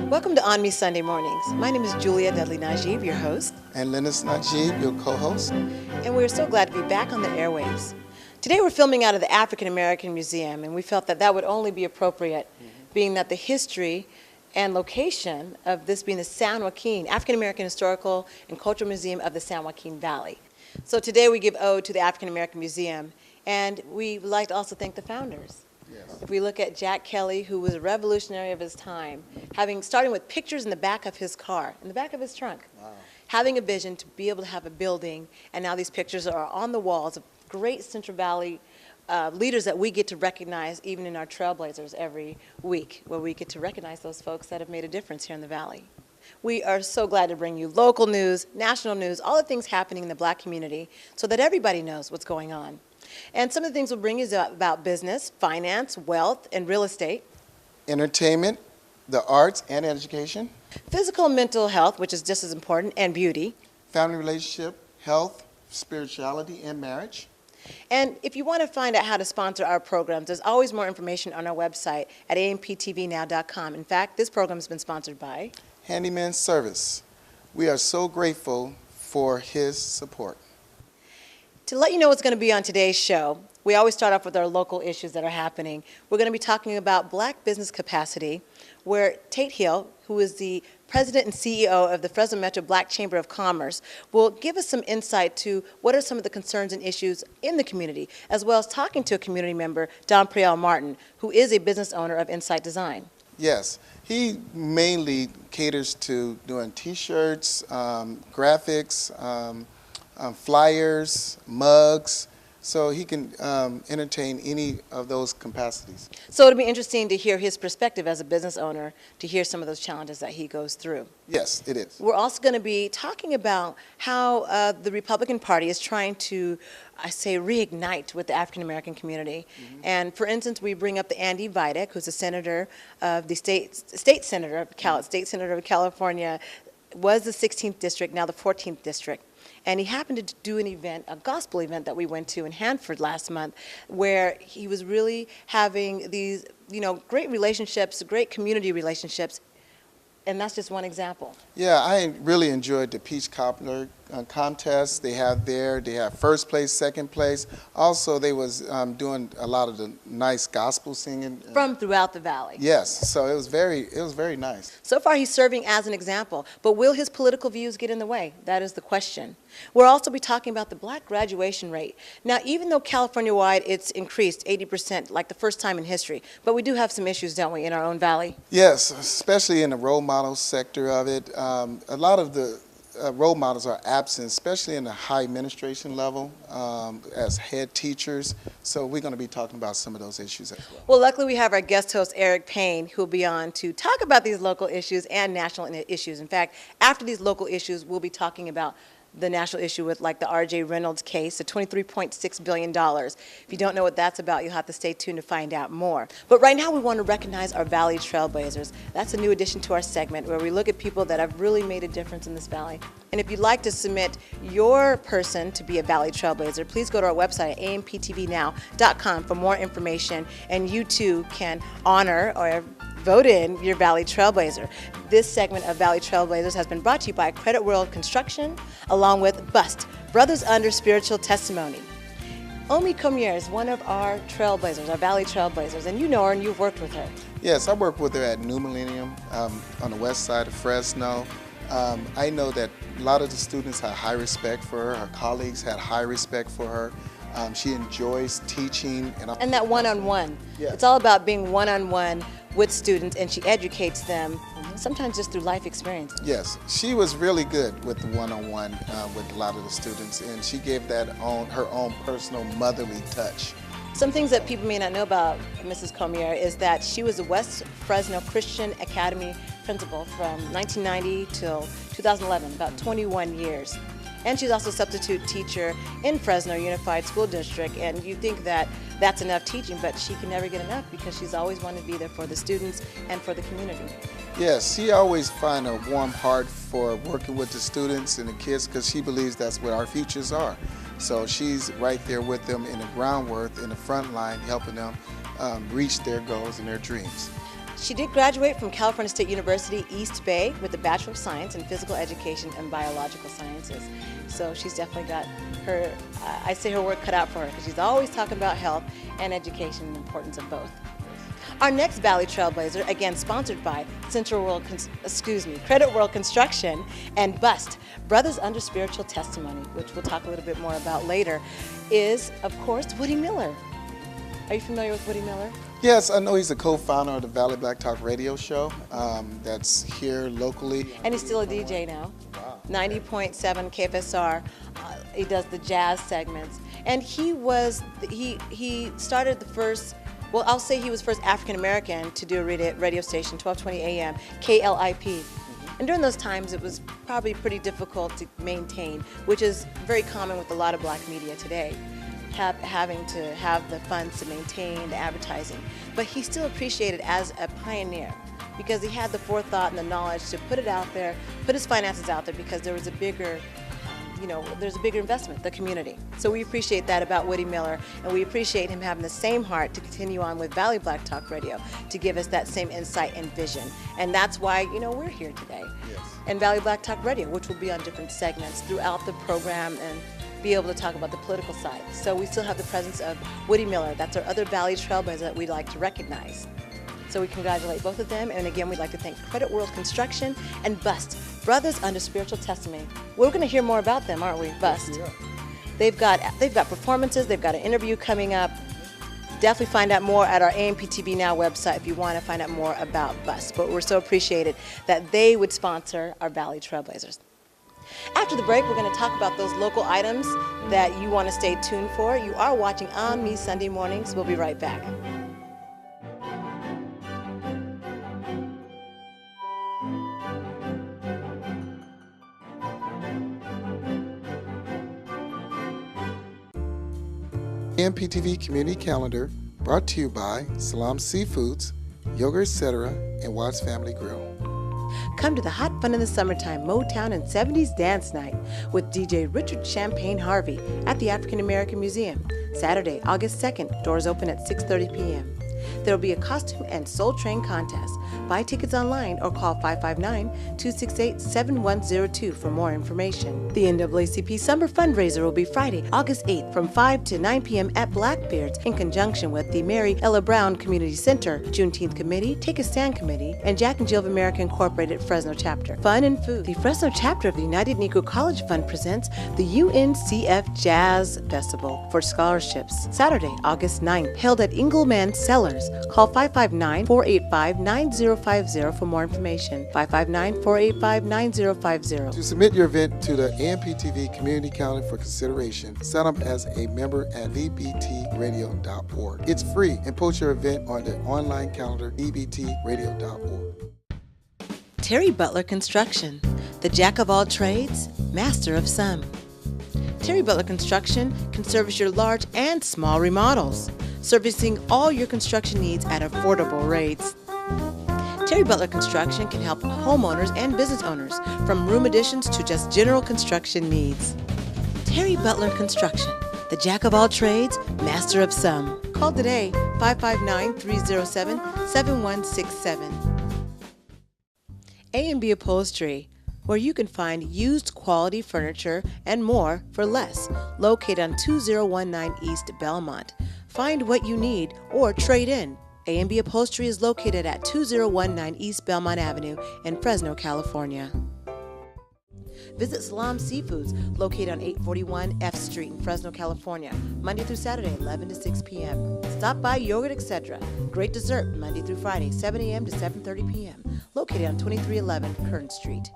Welcome to ONME Sunday Mornings. My name is Julia Dudley Najib, your host. And Linus Najib, your co-host. And we're so glad to be back on the airwaves. Today we're filming out of the African American Museum, and we felt that that would only be appropriate, being that the history and location of this being the San Joaquin, African American Historical and Cultural Museum of the San Joaquin Valley. So today we give ode to the African American Museum, and we would like to also thank the founders. Yes. If we look at Jack Kelly, who was a revolutionary of his time, starting with pictures in the back of his car, in the back of his trunk, having a vision to be able to have a building, and now these pictures are on the walls of great Central Valley leaders that we get to recognize even in our Trailblazers every week, where we get to recognize those folks that have made a difference here in the Valley. We are so glad to bring you local news, national news, all the things happening in the Black community so that everybody knows what's going on. And some of the things we'll bring you about business, finance, wealth, and real estate. Entertainment, the arts, and education. Physical and mental health, which is just as important, and beauty. Family relationship, health, spirituality, and marriage. And if you want to find out how to sponsor our programs, there's always more information on our website at amptvnow.com. In fact, this program has been sponsored by Handyman Service. We are so grateful for his support. To let you know what's going to be on today's show, we always start off with our local issues that are happening. We're going to be talking about Black business capacity, where Tate Hill, who is the president and CEO of the Fresno Metro Black Chamber of Commerce, will give us some insight to what are some of the concerns and issues in the community, as well as talking to a community member, Donpreyel Martin, who is a business owner of Insight Design. Yes, he mainly caters to doing T-shirts, graphics, flyers, mugs, so he can entertain any of those capacities. So it'll be interesting to hear his perspective as a business owner, to hear some of those challenges that he goes through. Yes, it is. We're also going to be talking about how the Republican Party is trying to, reignite with the African American community. And for instance, we bring up the Andy Videk, who's a senator of the state senator of California, was the 16th district, now the 14th district. And he happened to do an event, a gospel event that we went to in Hanford last month, where he was really having these, great relationships, great community relationships. And that's just one example. Yeah, I really enjoyed the Peach Cobbler contest they have there. They have first place, second place. Also, they was doing a lot of the nice gospel singing. From throughout the Valley. Yes, so it was very nice. So far, he's serving as an example. But will his political views get in the way? That is the question. We'll also be talking about the Black graduation rate. Now, even though California-wide it's increased 80%, like the first time in history, but we do have some issues, don't we, in our own valley? Yes, especially in the role model sector of it. A lot of the role models are absent, especially in the high administration level as head teachers. So we're going to be talking about some of those issues as well. Well, luckily we have our guest host, Eric Payne, who will be on to talk about these local issues and national issues. In fact, after these local issues, we'll be talking about the national issue with like the RJ Reynolds case, the $23.6 billion. If you don't know what that's about, you'll have to stay tuned to find out more. But right now we want to recognize our Valley Trailblazers. That's a new addition to our segment where we look at people that have really made a difference in this valley. And if you'd like to submit your person to be a Valley Trailblazer, please go to our website at amptvnow.com for more information, and you too can honor or vote in your Valley Trailblazer. This segment of Valley Trailblazers has been brought to you by Credit World Construction, along with BUST, Brothers Under Spiritual Testimony. Omi Comier is one of our Trailblazers, our Valley Trailblazers, and you know her and you've worked with her. Yes, I work with her at New Millennium on the west side of Fresno. I know that a lot of the students had high respect for her. Her colleagues had high respect for her. She enjoys teaching. And that one-on-one. Yeah. It's all about being one-on-one with students, and she educates them, sometimes just through life experience. Yes, she was really good with the one-on-one with a lot of the students, and she gave that her own personal motherly touch. Some things that people may not know about Mrs. Comier is that she was the West Fresno Christian Academy principal from 1990 till 2011, about 21 years. And she's also a substitute teacher in Fresno Unified School District, and you think that that's enough teaching, but she can never get enough because she's always wanted to be there for the students and for the community. Yes, she always finds a warm heart for working with the students and the kids because she believes that's what our futures are. So she's right there with them in the groundwork, in the front line, helping them reach their goals and their dreams. She did graduate from California State University, East Bay, with a Bachelor of Science in Physical Education and Biological Sciences. So she's definitely got her, I say her work cut out for her, because she's always talking about health and education and the importance of both. Our next Valley Trailblazer, again sponsored by Credit World Construction and BUST, Brothers Under Spiritual Testimony, which we'll talk a little bit more about later, is, of course, Woody Miller. Are you familiar with Woody Miller? Yes, I know he's the co-founder of the Valley Black Talk radio show that's here locally. And he's still a DJ now. Wow. 90.7 KFSR. He does the jazz segments. And he started the first, well, I'll say he was first African-American to do a radio station, 1220 AM, KLIP. And during those times, it was probably pretty difficult to maintain, which is very common with a lot of black media today, having to have the funds to maintain the advertising. But he still appreciated as a pioneer because he had the forethought and the knowledge to put it out there, put his finances out there, because there was a bigger, there's a bigger investment, the community. So we appreciate that about Woody Miller, and we appreciate him having the same heart to continue on with Valley Black Talk Radio to give us that same insight and vision. And that's why, we're here today. Yes. And Valley Black Talk Radio, which will be on different segments throughout the program and be able to talk about the political side. So we still have the presence of Woody Miller. That's our other Valley Trailblazer that we'd like to recognize. So we congratulate both of them. And again, we'd like to thank Credit World Construction and BUST, Brothers Under Spiritual Testimony. We're going to hear more about them, aren't we, BUST? Yeah. They've got performances. They've got an interview coming up. Definitely find out more at our AMPTV Now website if you want to find out more about BUST. But we're so appreciated that they would sponsor our Valley Trailblazers. After the break, we're going to talk about those local items that you want to stay tuned for. You are watching ONME Sunday Mornings. We'll be right back. MPTV Community Calendar brought to you by Salam Seafoods, Yoga Etc., and Watts Family Grill. Come to the hot fun in the summertime Motown and 70s dance night with DJ Richard Champagne Harvey at the African American Museum. Saturday, August 2nd, doors open at 6:30 p.m. There will be a costume and Soul Train contest. Buy tickets online or call 559-268-7102 for more information. The NAACP Summer Fundraiser will be Friday, August 8th from 5 to 9 p.m. at Blackbeard's in conjunction with the Mary Ella Brown Community Center, Juneteenth Committee, Take a Stand Committee, and Jack and Jill of America Incorporated Fresno Chapter. Fun and food. The Fresno Chapter of the United Negro College Fund presents the UNCF Jazz Festival for scholarships. Saturday, August 9th, held at Engelman Cellars. Call 559-485-9050 for more information. 559-485-9050. To submit your event to the AMPTV Community Calendar for consideration, sign up as a member at ebtradio.org. It's free, and post your event on the online calendar ebtradio.org. Terry Butler Construction, the jack of all trades, master of some. Terry Butler Construction can service your large and small remodels, servicing all your construction needs at affordable rates. Terry Butler Construction can help homeowners and business owners, from room additions to just general construction needs. Terry Butler Construction, the jack of all trades, master of some. Call today, 559-307-7167. A&B Upholstery, where you can find used quality furniture and more for less, located on 2019 East Belmont. Find what you need or trade in. A&B Upholstery is located at 2019 East Belmont Avenue in Fresno, California. Visit Salam Seafoods, located on 841 F Street in Fresno, California, Monday through Saturday, 11 to 6 p.m. Stop by Yogurt Etc. Great dessert, Monday through Friday, 7 a.m. to 7:30 p.m., located on 2311 Kern Street.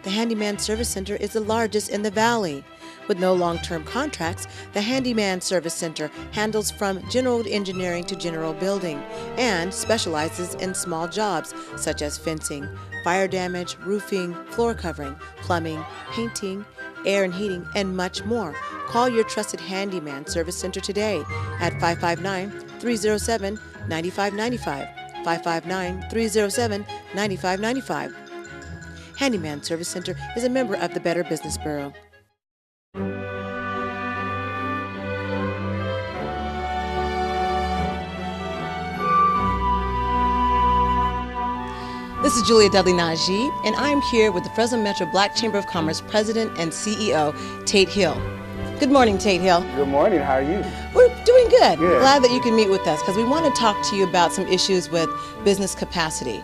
The Handyman Service Center is the largest in the Valley. With no long-term contracts, the Handyman Service Center handles from general engineering to general building and specializes in small jobs such as fencing, fire damage, roofing, floor covering, plumbing, painting, air and heating, and much more. Call your trusted Handyman Service Center today at 559-307-9595, 559-307-9595. Handyman Service Center is a member of the Better Business Bureau. This is Julia Dudley Najee, and I'm here with the Fresno Metro Black Chamber of Commerce President and CEO, Tate Hill. Good morning, Tate Hill. Good morning. How are you? We're doing good. Good. Glad that you can meet with us because we want to talk to you about some issues with business capacity.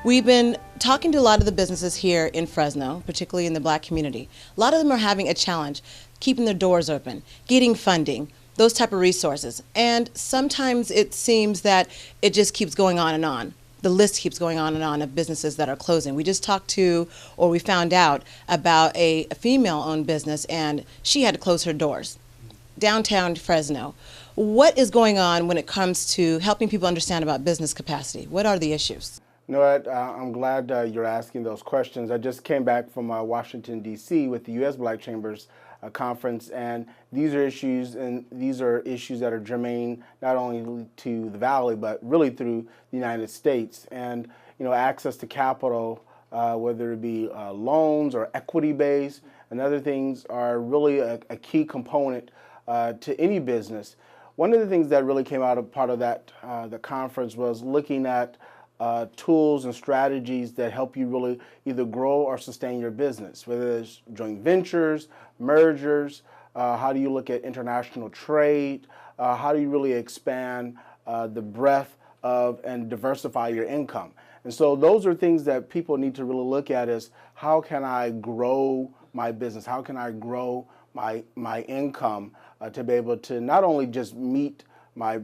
We've been talking to a lot of the businesses here in Fresno, particularly in the Black community. A lot of them are having a challenge keeping their doors open, getting funding, those type of resources. And sometimes it seems that it just keeps going on and on. The list keeps going on and on of businesses that are closing. We just talked to, or we found out about a female-owned business, and she had to close her doors. Downtown Fresno. What is going on when it comes to helping people understand about business capacity? What are the issues? You know what? I'm glad you're asking those questions. I just came back from Washington, D.C. with the U.S. Black Chambers Conference, and these are issues that are germane not only to the Valley, but really through the United States. And, you know, access to capital, whether it be loans or equity-based and other things, are really a key component to any business. One of the things that really came out of part of that the conference was looking at tools and strategies that help you really either grow or sustain your business, whether it's joint ventures, mergers, how do you look at international trade, how do you really expand the breadth of and diversify your income. And so those are things that people need to really look at is how can I grow my business, how can I grow my income to be able to not only just meet my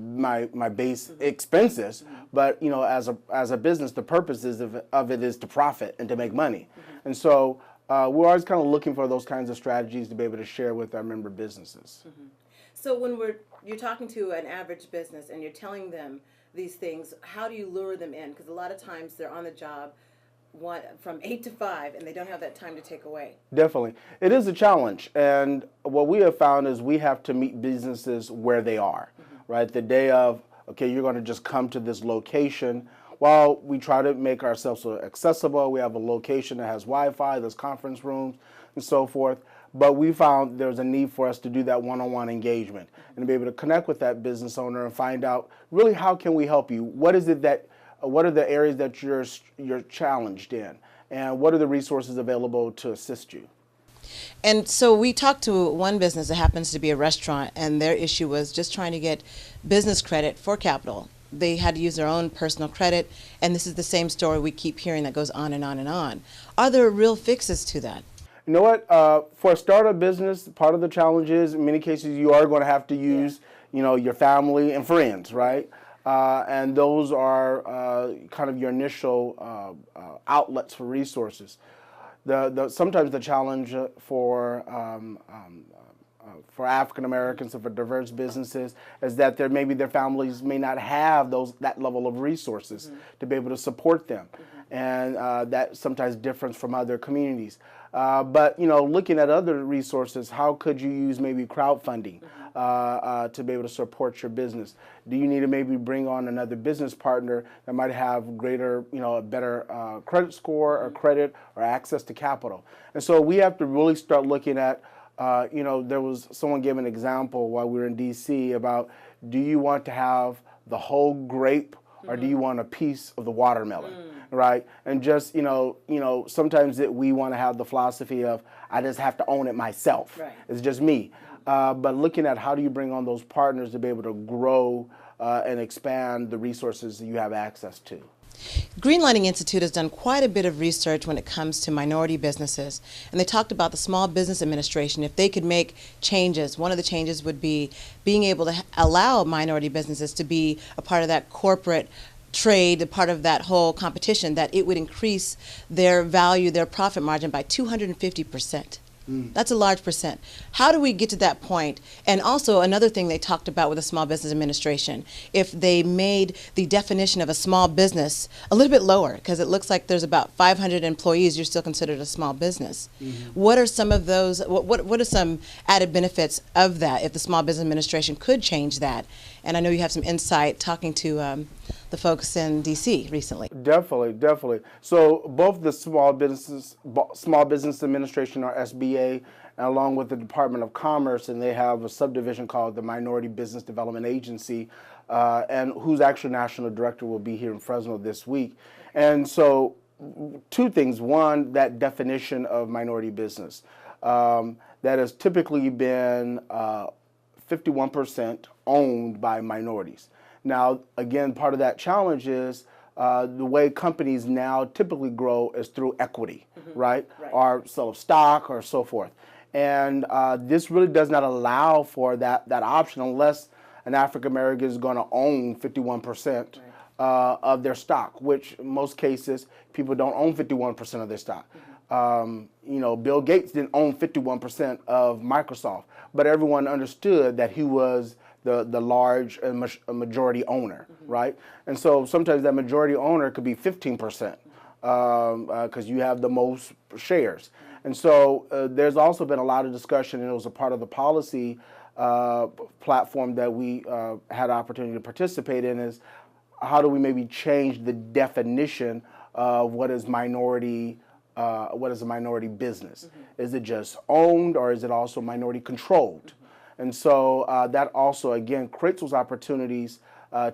base expenses, but, you know, as a business, the purpose of it is to profit and to make money. And so we're always kind of looking for those kinds of strategies to be able to share with our member businesses. So when you're talking to an average business and you're telling them these things, how do you lure them in? Because a lot of times they're on the job from 8 to 5 and they don't have that time to take away. Definitely. It is a challenge. And what we have found is we have to meet businesses where they are, right? The day of, okay, you're going to just come to this location. While we try to make ourselves so accessible, we have a location that has Wi-Fi, there's conference rooms and so forth. But we found there's a need for us to do that one-on-one engagement and to be able to connect with that business owner and find out really how can we help you? What is it that what are the areas that you're challenged in, and what are the resources available to assist you? And so we talked to one business that happens to be a restaurant, and their issue was just trying to get business credit for capital. They had to use their own personal credit, and this is the same story we keep hearing that goes on and on and on. Are there real fixes to that? You know what? For a startup business, part of the challenge is in many cases you are going to have to use, you know, your family and friends, right? And those are kind of your initial outlets for resources. Sometimes the challenge for African Americans and for diverse businesses is that maybe their families may not have that level of resources to be able to support them, and that sometimes differs from other communities. But, you know, looking at other resources, how could you use maybe crowdfunding to be able to support your business? Do you need to maybe bring on another business partner that might have greater, you know, a better credit score or credit or access to capital? And so we have to really start looking at, you know, there was someone gave an example while we were in D.C. about, do you want to have the whole grape or do you want a piece of the watermelon? Right? And just, you know, sometimes we want to have the philosophy of, I just have to own it myself. Right. It's just me. But looking at how do you bring on those partners to be able to grow and expand the resources that you have access to. Greenlighting Institute has done quite a bit of research when it comes to minority businesses, and they talked about the Small Business Administration. If they could make changes, one of the changes would be being able to allow minority businesses to be a part of that corporate trade, a part of that whole competition, that it would increase their value, their profit margin by 250%. That's a large percent. How do we get to that point? And also another thing they talked about with the Small Business Administration, if they made the definition of a small business a little bit lower, because it looks like there's about 500 employees, you're still considered a small business. What are some of those, what are some added benefits of that if the Small Business Administration could change that? And I know you have some insight talking to the folks in D.C. recently. Definitely, definitely. So both the Small Business Administration, or SBA, along with the Department of Commerce, and they have a subdivision called the Minority Business Development Agency, and whose actual national director will be here in Fresno this week. And so two things. One, that definition of minority business that has typically been 51% owned by minorities. Now, again, part of that challenge is the way companies now typically grow is through equity, right? Or sale of stock or so forth. And this really does not allow for that option unless an African American is going to own 51% of their stock, which in most cases people don't own 51% of their stock. Bill Gates didn't own 51% of Microsoft, but everyone understood that he was the large majority owner, right? And so sometimes that majority owner could be 15% because you have the most shares. And so there's also been a lot of discussion, and it was a part of the policy platform that we had opportunity to participate in, is how do we maybe change the definition of what is a minority business? Is it just owned, or is it also minority controlled? And so that also, again, creates those opportunities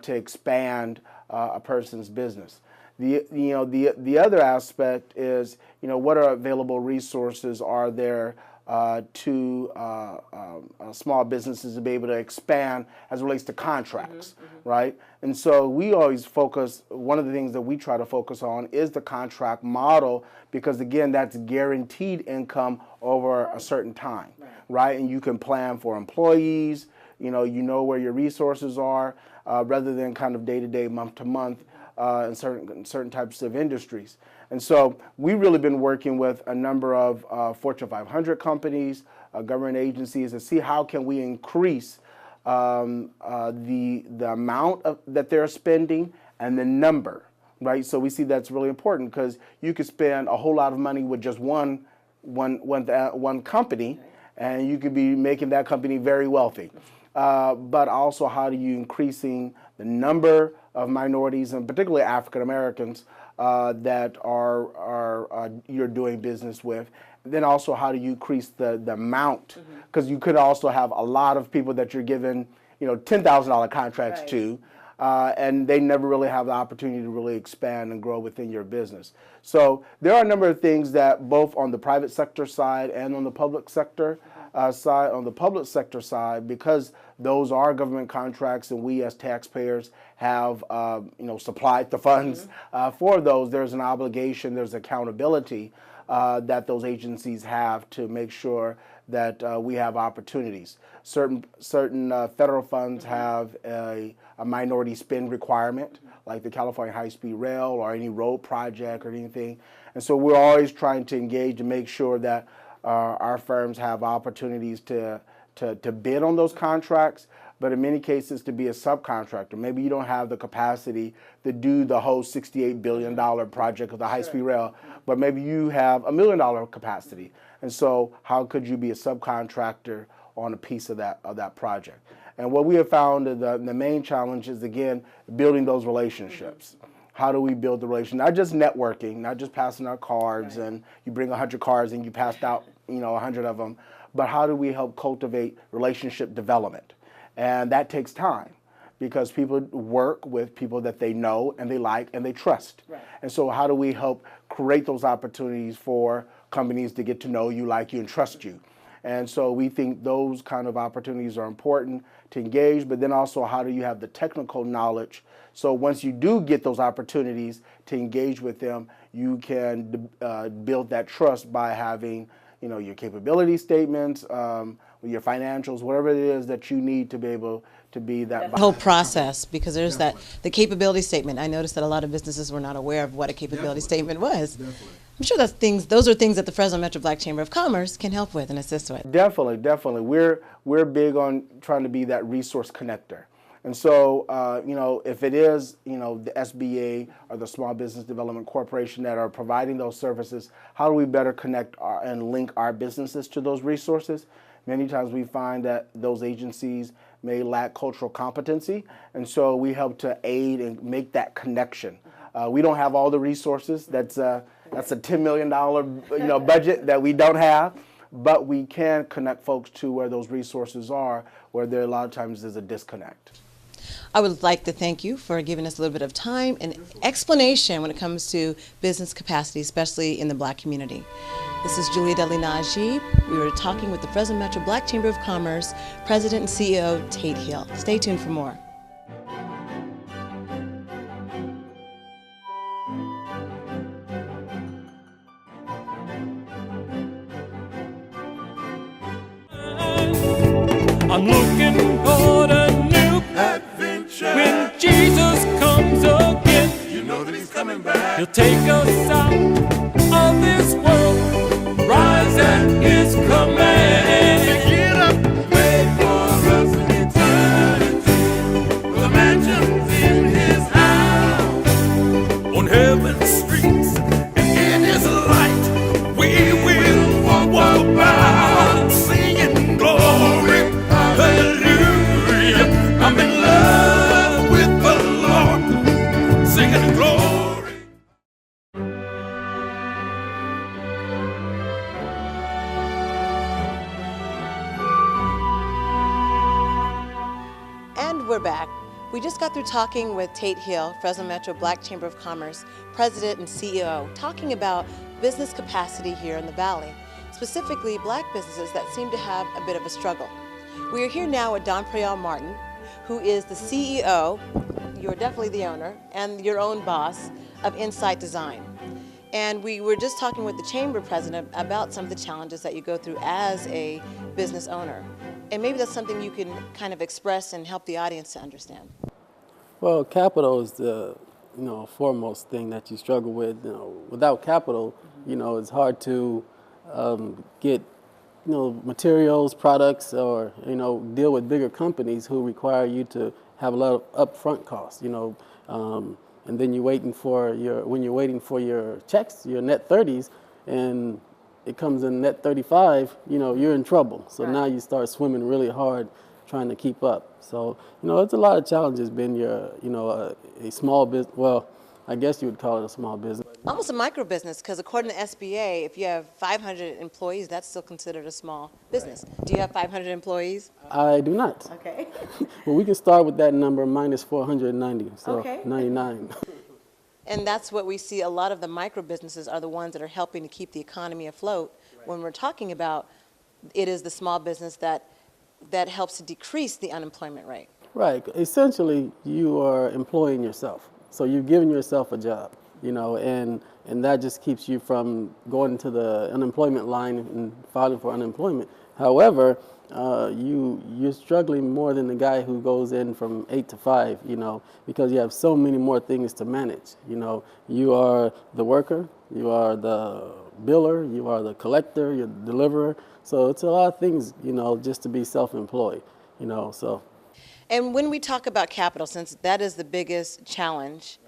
to expand a person's business. The other aspect is, what are available resources are there to small businesses to be able to expand as it relates to contracts, right? And so we always focus, one of the things that we try to focus on is the contract model, because again, that's guaranteed income over a certain time, right? And you can plan for employees, you know where your resources are, rather than kind of day-to-day, month-to-month in certain types of industries. And so we've really been working with a number of Fortune 500 companies, government agencies, to see how can we increase the amount that they're spending and the number, right? So we see that's really important, because you could spend a whole lot of money with just one company, and you could be making that company very wealthy. But also, how do you increasing the number of minorities, and particularly African Americans, that are you're doing business with? Then also, how do you increase the amount? Because you could also have a lot of people that you're giving $10,000 contracts to, and they never really have the opportunity to really expand and grow within your business. So there are a number of things that, both on the private sector side and on the public sector side, on the public sector side, because those are government contracts and we as taxpayers have supplied the funds for those, there's an obligation, there's accountability that those agencies have to make sure that we have opportunities. Certain federal funds have a minority spend requirement, like the California High-Speed Rail or any road project or anything. And so we're always trying to engage and make sure that our firms have opportunities to bid on those contracts, but in many cases to be a subcontractor. Maybe you don't have the capacity to do the whole $68 billion project of the high-speed rail, but maybe you have $1 million capacity. And so how could you be a subcontractor on a piece of that project? And what we have found is the main challenge is, again, building those relationships. How do we build the relationship? Not just networking, not just passing out cards, and you bring 100 cards and you passed out 100 of them, but how do we help cultivate relationship development? And that takes time, because people work with people that they know and they like and they trust. And so how do we help create those opportunities for companies to get to know you, like you, and trust you? And so we think those kind of opportunities are important to engage, but then also, how do you have the technical knowledge? So once you do get those opportunities to engage with them, you can build that trust by having your capability statements, your financials, whatever it is that you need to be able to be that. The whole process, because there's the capability statement. I noticed that a lot of businesses were not aware of what a capability statement was. I'm sure those are things that the Fresno Metro Black Chamber of Commerce can help with and assist with. Definitely. We're big on trying to be that resource connector. And so, if it is, the SBA or the Small Business Development Corporation that are providing those services, how do we better connect and link our businesses to those resources? Many times we find that those agencies may lack cultural competency, and so we help to aid and make that connection. We don't have all the resources. That's a $10 million budget that we don't have, but we can connect folks to where those resources are, where there a lot of times is a disconnect. I would like to thank you for giving us a little bit of time and explanation when it comes to business capacity, especially in the Black community. This is Julia Dudley Najee. We were talking with the Fresno Metro Black Chamber of Commerce President and CEO Tate Hill. Stay tuned for more. I'm looking for a new adventure. When Jesus comes again, you know that he's coming back. He'll take us out of this world, rise at his command. Get up, wait for us in eternity. For the mansions in his house, on heaven's streets, and in his light, we will walk about, singing glory. Hallelujah, I'm in love with the Lord, singing glory. And we're back. We just got through talking with Tate Hill, Fresno Metro Black Chamber of Commerce President and CEO, talking about business capacity here in the Valley, specifically Black businesses that seem to have a bit of a struggle. We are here now with Donpreyel Martin, who is the CEO, you're definitely the owner, and your own boss of Insight Design. And we were just talking with the Chamber President about some of the challenges that you go through as a business owner. And maybe that's something you can kind of express and help the audience to understand. Well, capital is the foremost thing that you struggle with. Without capital, it's hard to get materials, products, or deal with bigger companies who require you to have a lot of upfront costs. And then when you're waiting for your checks, your net 30s, and it comes in net 35, you're in trouble. So now you start swimming really hard trying to keep up. So, it's a lot of challenges being a small business. Well, I guess you would call it a small business. Almost a micro business, because according to SBA, if you have 500 employees, that's still considered a small business. Do you have 500 employees? I do not. Okay. Well, we can start with that number minus 490, so Okay. 99. And that's what we see. A lot of the micro businesses are the ones that are helping to keep the economy afloat. When we're talking about it is the small business that helps to decrease the unemployment rate. Right. Essentially, you are employing yourself. So you're giving yourself a job, and that just keeps you from going to the unemployment line and filing for unemployment. However, you're struggling more than the guy who goes in from 8 to 5, because you have so many more things to manage. You are the worker, you are the biller, you are the collector, you're the deliverer. So it's a lot of things, just to be self-employed, so. And when we talk about capital, since that is the biggest challenge,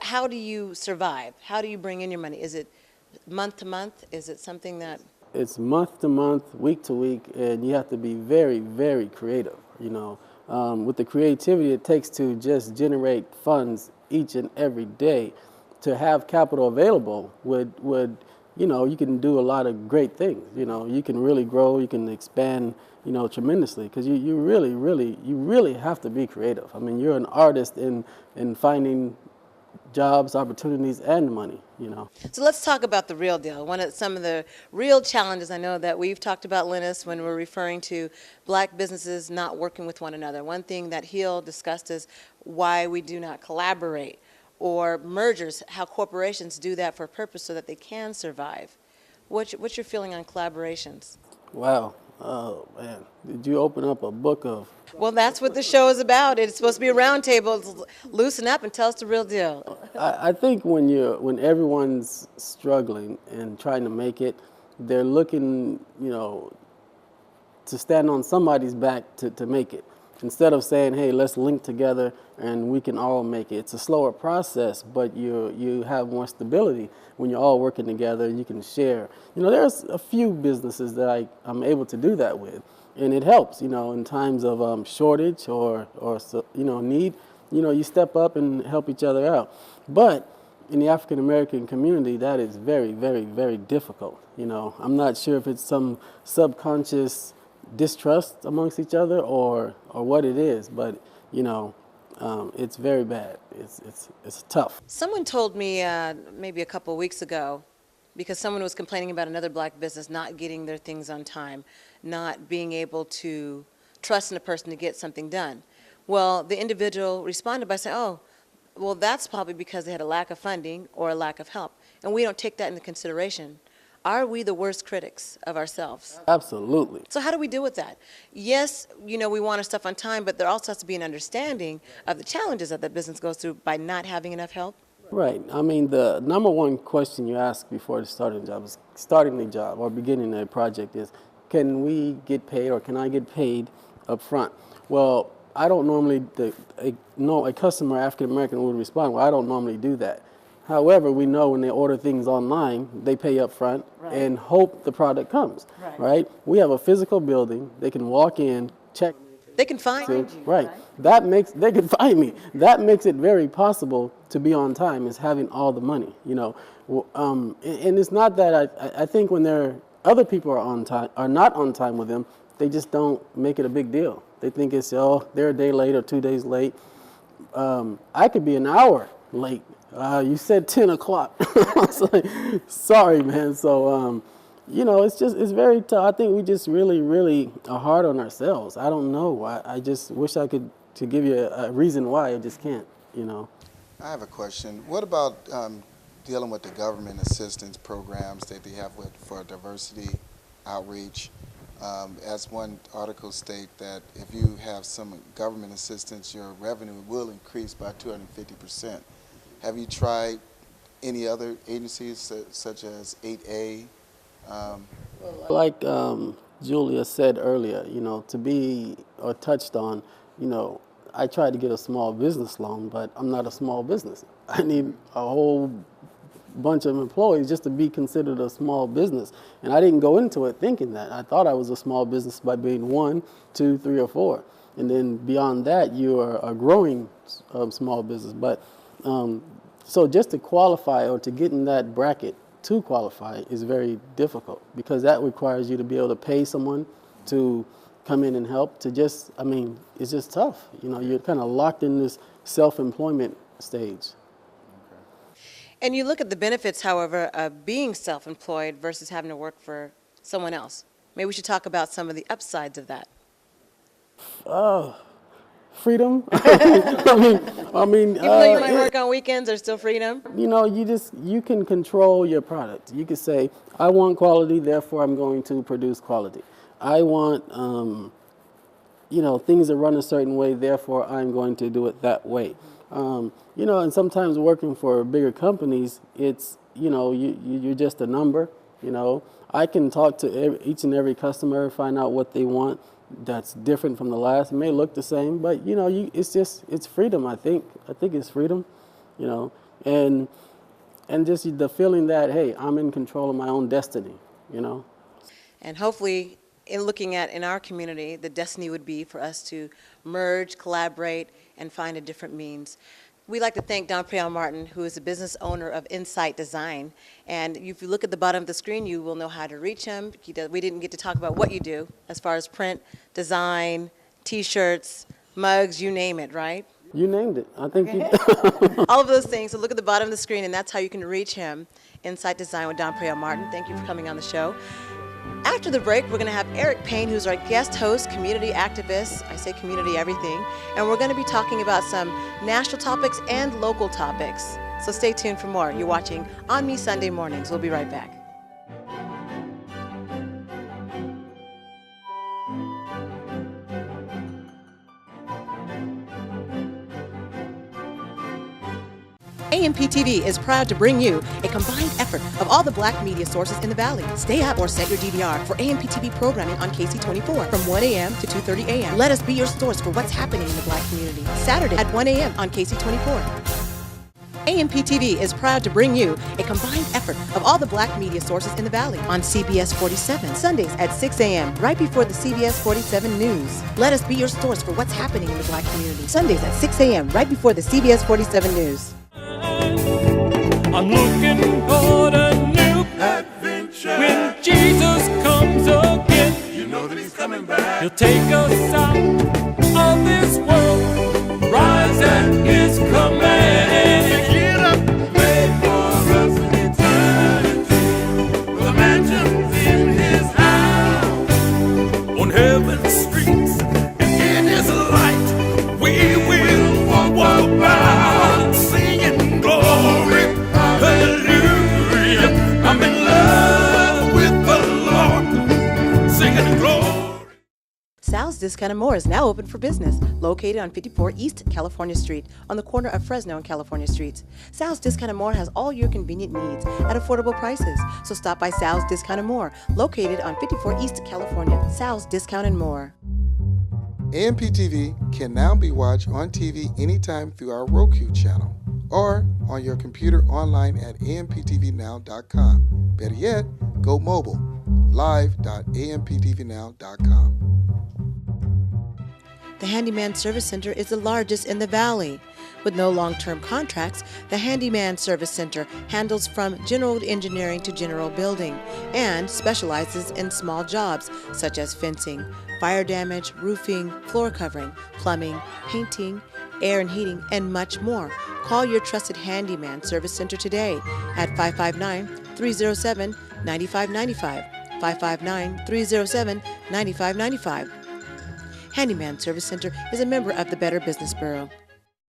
how do you survive? How do you bring in your money? Is it month to month? Is it something that? It's month to month, week to week, and you have to be very, very creative, With the creativity it takes to just generate funds each and every day, to have capital available would you can do a lot of great things. You can really grow, you can expand, tremendously, because you really have to be creative. I mean, you're an artist in finding jobs, opportunities, and money, So let's talk about the real deal. Some of the real challenges I know that we've talked about, Linus, when we're referring to Black businesses not working with one another. One thing that Hill discussed is why we do not collaborate, or mergers, how corporations do that for a purpose so that they can survive. What's your feeling on collaborations? Wow. Oh, man. Did you open up a book of... Well, that's what the show is about. It's supposed to be a round table. Loosen up and tell us the real deal. I think when everyone's struggling and trying to make it, they're looking, to stand on somebody's back to make it. Instead of saying, hey, let's link together and we can all make it. It's a slower process, but you have more stability when you're all working together and you can share. There's a few businesses that I'm able to do that with, and it helps, in times of shortage or need. You step up and help each other out. But in the African American community, that is very, very, very difficult. I'm not sure if it's some subconscious distrust amongst each other or what it is, but it's very bad. It's tough. Someone told me maybe a couple of weeks ago, because someone was complaining about another black business not getting their things on time, not being able to trust in a person to get something done. Well, the individual responded by saying, oh, well, that's probably because they had a lack of funding or a lack of help. And we don't take that into consideration. Are we the worst critics of ourselves? Absolutely. So how do we deal with that? Yes, we want our stuff on time, but there also has to be an understanding of the challenges that the business goes through by not having enough help. Right. I mean, the number one question you ask before starting the job or beginning a project is, can we get paid or can I get paid up front? Well, I don't normally, a customer, African American, would respond, well, I don't normally do that. However, we know when they order things online, they pay up front and hope the product comes, right? We have a physical building. They can walk in, check. They can find you. Right. They can find me. That makes it very possible to be on time, is having all the money, And it's not that I think when other people are not on time with them, they just don't make it a big deal. They think it's, they're a day late or 2 days late. I could be an hour late. You said 10 o'clock. I was like, sorry, man. So, it's very tough. I think we just really, really are hard on ourselves. I don't know. I just wish I could to give you a reason why. I just can't, I have a question. What about dealing with the government assistance programs that they have for diversity outreach? As one article states that if you have some government assistance, your revenue will increase by 250%. Have you tried any other agencies such as 8A? Like Julia said earlier, touched on, I tried to get a small business loan, but I'm not a small business. I need a whole bunch of employees just to be considered a small business. And I didn't go into it thinking that. I thought I was a small business by being 1, 2, 3, or 4. And then beyond that, you are a growing small business. But so just to qualify or to get in that bracket to qualify is very difficult, because that requires you to be able to pay someone to come in and help. It's just tough. You're kind of locked in this self-employment stage. And you look at the benefits, however, of being self-employed versus having to work for someone else. Maybe we should talk about some of the upsides of that. Freedom. Even though you might work on weekends, there's still freedom. You can control your product. You can say, I want quality, therefore I'm going to produce quality. I want, things that run a certain way, therefore I'm going to do it that way. And sometimes working for bigger companies, it's, you're just a number, I can talk to each and every customer, find out what they want that's different from the last. It may look the same, but, it's freedom, I think. I think it's freedom, and just the feeling that, hey, I'm in control of my own destiny, And hopefully, in looking at in our community, the destiny would be for us to merge, collaborate, and find a different means. We'd like to thank Donpreyel Martin, who is the business owner of Insight Design. And if you look at the bottom of the screen, you will know how to reach him. We didn't get to talk about what you do as far as print, design, T-shirts, mugs, you name it, right? You named it. I think you all of those things. So look at the bottom of the screen, and that's how you can reach him. Insight Design with Donpreyel Martin. Thank you for coming on the show. After the break, we're going to have Eric Payne, who's our guest host, community activist. I say community everything. And we're going to be talking about some national topics and local topics. So stay tuned for more. You're watching ONME Sunday Mornings. We'll be right back. AMP-TV is proud to bring you a combined effort of all the black media sources in the Valley. Stay up or set your DVR for AMP-TV programming on KSEE24 from 1 a.m. to 2:30 a.m. Let us be your source for what's happening in the black community. Saturday at 1 a.m. on KSEE24. AMP-TV is proud to bring you a combined effort of all the black media sources in the Valley on CBS47, Sundays at 6 a.m., right before the CBS47 news. Let us be your source for what's happening in the black community. Sundays at 6 a.m., right before the CBS47 news. I'm looking for a new adventure. When Jesus comes again, you know that he's coming back. He'll take us out of this world Discount & More is now open for business, located on 54 East California Street, on the corner of Fresno and California Streets. Sal's Discount & More has all your convenient needs at affordable prices, so stop by Sal's Discount & More, located on 54 East California. Sal's Discount & More. AMP TV can now be watched on TV anytime through our Roku channel or on your computer online at amptvnow.com. Better yet, go mobile, live.amptvnow.com. The Handyman Service Center is the largest in the Valley. With no long-term contracts, the Handyman Service Center handles from general engineering to general building and specializes in small jobs such as fencing, fire damage, roofing, floor covering, plumbing, painting, air and heating, and much more. Call your trusted Handyman Service Center today at 559-307-9595, 559-307-9595. Handyman Service Center is a member of the Better Business Bureau.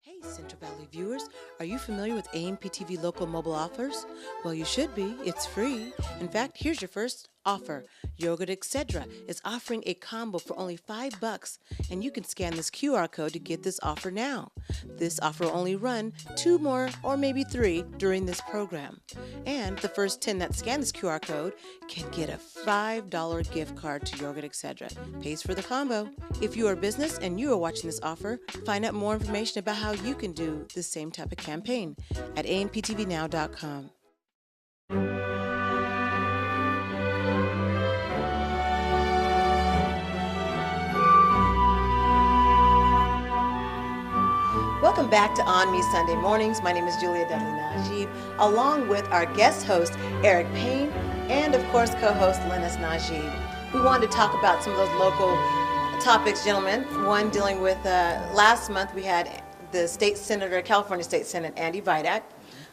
Hey, Central Valley viewers, are you familiar with AMP TV local mobile offers? Well, you should be. It's free. In fact, here's your first offer. Yogurt Etc. is offering a combo for only $5, and you can scan this QR code to get this offer now. This offer will only run 2 more or maybe 3 during this program. And the first 10 that scan this QR code can get a $5 gift card to Yogurt Etc. Pays for the combo. If you are a business and you are watching this offer, find out more information about how you can do the same type of campaign at amptvnow.com. Welcome back to ONME Sunday Mornings. My name is Julia Dudley Najib, along with our guest host, Eric Payne, and of course, co-host Lennis Najib. We wanted to talk about some of those local topics, gentlemen. One dealing with, last month we had the state senator, California State Senate, Andy Vidak,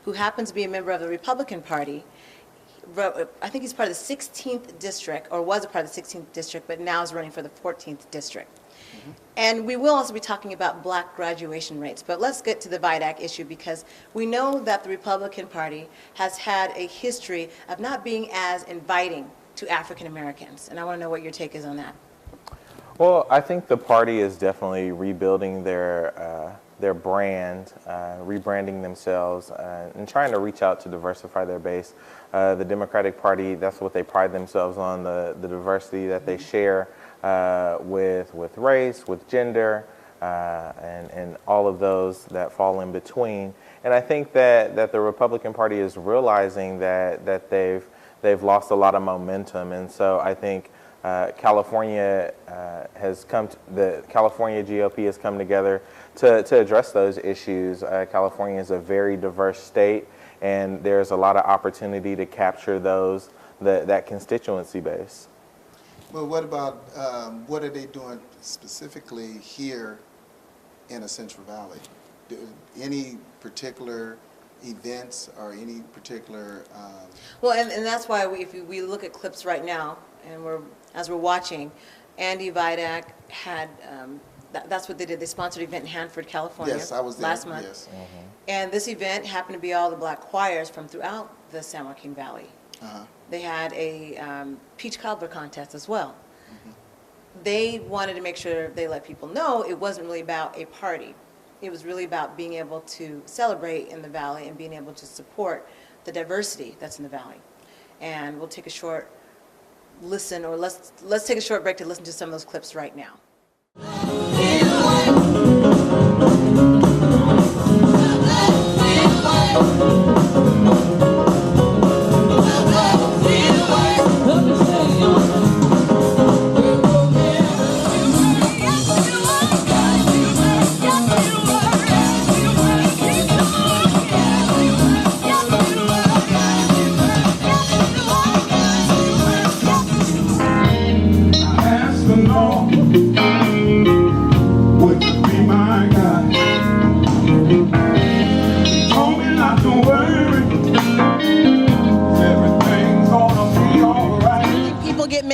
who happens to be a member of the Republican Party. I think he's part of the 16th district, or was a part of the 16th district, but now is running for the 14th district. And we will also be talking about black graduation rates. But let's get to the VIDAC issue, because we know that the Republican Party has had a history of not being as inviting to African Americans. And I want to know what your take is on that. Well, I think the party is definitely rebuilding their brand, rebranding themselves, and trying to reach out to diversify their base. The Democratic Party, that's what they pride themselves on, the diversity that they share with race, with gender, and all of those that fall in between. And I think that the Republican Party is realizing that they've lost a lot of momentum. And so I think California the California GOP has come together to address those issues. California is a very diverse state, and there's a lot of opportunity to capture that constituency base. Well, what about, what are they doing specifically here in the Central Valley? Any particular events or any particular... Well, and that's why if we look at clips right now, and as we're watching, Andy Vidak had, that's what they did. They sponsored an event in Hanford, California. Yes, I was there. Last month. Yes. And this event happened to be all the black choirs from throughout the San Joaquin Valley. They had a peach cobbler contest as well. They wanted to make sure they let people know it wasn't really about a party. It was really about being able to celebrate in the Valley and being able to support the diversity that's in the Valley. And we'll take a short listen, or let's take a short break to listen to some of those clips right now.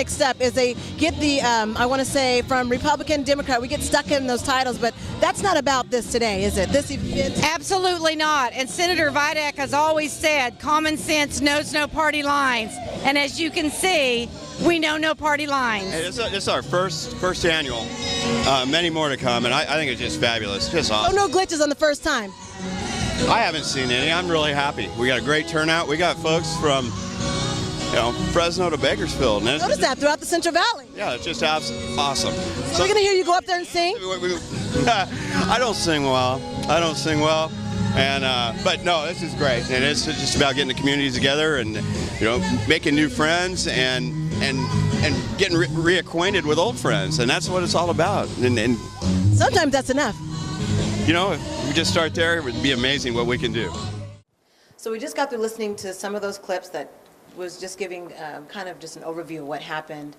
mixed up is they get the, I want to say, from Republican, Democrat, we get stuck in those titles, but that's not about this today, is it? This event? Absolutely not. And Senator Vidak has always said, common sense knows no party lines. And as you can see, we know no party lines. Hey, this is our first annual. Many more to come, and I think it's just fabulous. Just awesome. Oh, no glitches on the first time. I haven't seen any. I'm really happy. We got a great turnout. We got folks from, Fresno to Bakersfield. And Notice that throughout the Central Valley. Yeah, it's just awesome. So we're going to hear you go up there and sing? I don't sing well. But no, this is great. And it's just about getting the communities together and, making new friends and getting reacquainted with old friends. And that's what it's all about. And sometimes that's enough. If we just start there, it would be amazing what we can do. So we just got through listening to some of those clips that was just giving kind of just an overview of what happened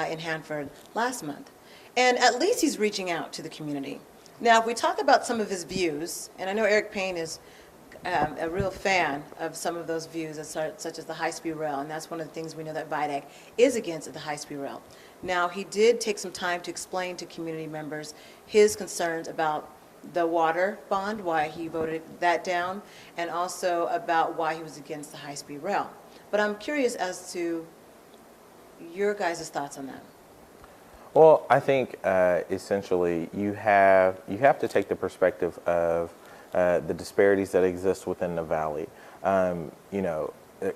in Hanford last month. And at least he's reaching out to the community. Now, if we talk about some of his views, and I know Eric Payne is a real fan of some of those views, such as the high-speed rail, and that's one of the things we know that Vidak is against at the high-speed rail. Now, he did take some time to explain to community members his concerns about the water bond, why he voted that down, and also about why he was against the high-speed rail. But I'm curious as to your guys' thoughts on that. Well, I think essentially you have to take the perspective of the disparities that exist within the valley.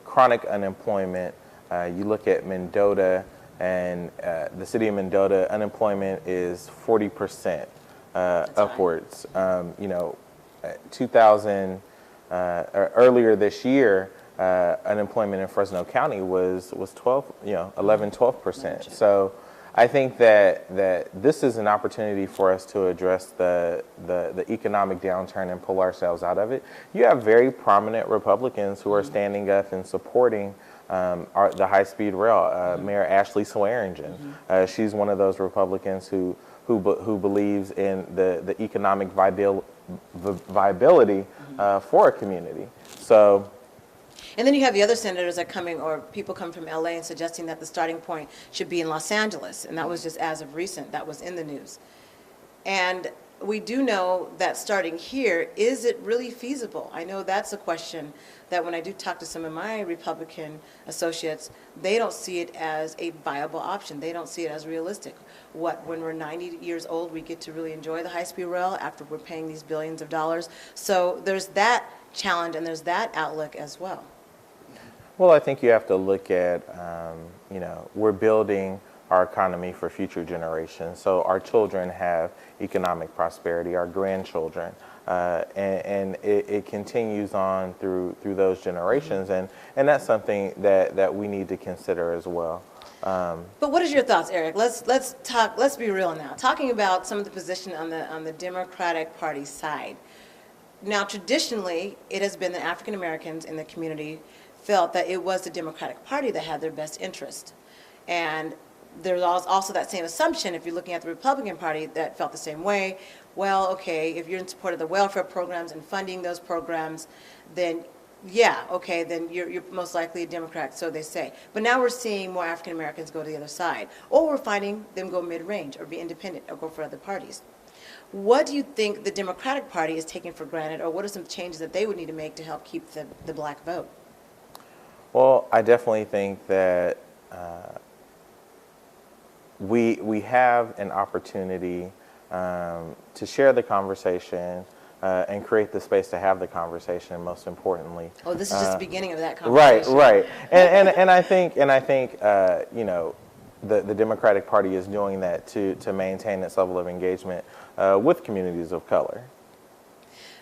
Chronic unemployment. You look at Mendota and the city of Mendota, unemployment is 40%. Upwards. earlier this year, unemployment in Fresno County was 11-12%. So I think that this is an opportunity for us to address the economic downturn and pull ourselves out of it. You have very prominent Republicans who are standing up and supporting the high-speed rail. Mayor Ashley Swearingen, she's one of those Republicans who believes in the economic viability for a community. So. And then you have the other senators that are coming, or people come from LA and suggesting that the starting point should be in Los Angeles. And that was just as of recent, that was in the news. And we do know that starting here, is it really feasible? I know that's a question that when I do talk to some of my Republican associates, they don't see it as a viable option. They don't see it as realistic. When we're 90 years old, we get to really enjoy the high-speed rail after we're paying these billions of dollars. So there's that challenge and there's that outlook as well. Well, I think you have to look at, we're building our economy for future generations. So our children have economic prosperity, our grandchildren, and it continues on through those generations, and that's something that we need to consider as well. But what is your thoughts, Eric? Let's talk. Let's be real now. Talking about some of the position on the Democratic Party side. Now, traditionally, it has been that African Americans in the community felt that it was the Democratic Party that had their best interest. And there's also that same assumption, if you're looking at the Republican Party, that felt the same way. Well, okay, if you're in support of the welfare programs and funding those programs, then yeah, okay, then you're most likely a Democrat, so they say. But now we're seeing more African Americans go to the other side. Or we're finding them go mid-range or be independent or go for other parties. What do you think the Democratic Party is taking for granted, or what are some changes that they would need to make to help keep the black vote? Well, I definitely think that we have an opportunity to share the conversation and create the space to have the conversation, most importantly. Oh, this is just the beginning of that conversation. Right. And I think the Democratic Party is doing that to maintain its level of engagement with communities of color.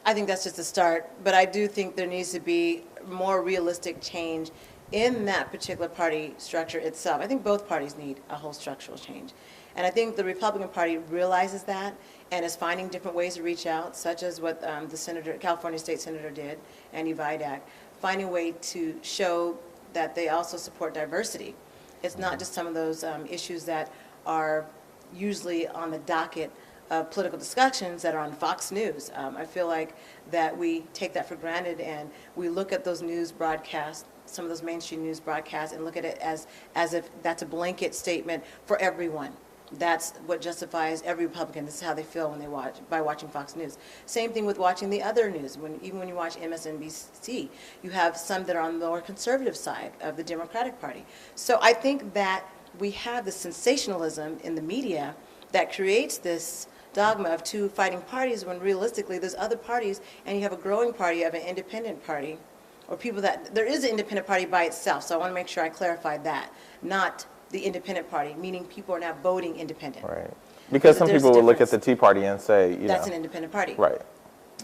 I think that's just a start, but I do think there needs to be more realistic change in that particular party structure itself. I think both parties need a whole structural change. And I think the Republican Party realizes that and is finding different ways to reach out, such as what the California State Senator did, Andy Vidak, finding a way to show that they also support diversity. It's not just some of those issues that are usually on the docket of political discussions that are on Fox News. I feel like that we take that for granted, and we look at those news broadcasts, some of those mainstream news broadcasts, and look at it as if that's a blanket statement for everyone. That's what justifies every Republican. This is how they feel when they by watching Fox News. Same thing with watching the other news. Even when you watch MSNBC, you have some that are on the more conservative side of the Democratic Party. So I think that we have the sensationalism in the media that creates this dogma of two fighting parties, when realistically there's other parties, and you have a growing party of an independent party, or people that, there is an independent party by itself. So I want to make sure I clarify that, not the independent party, meaning people are not voting independent. Right. Because some people will look at the Tea Party and say, you know. That's an independent party. Right.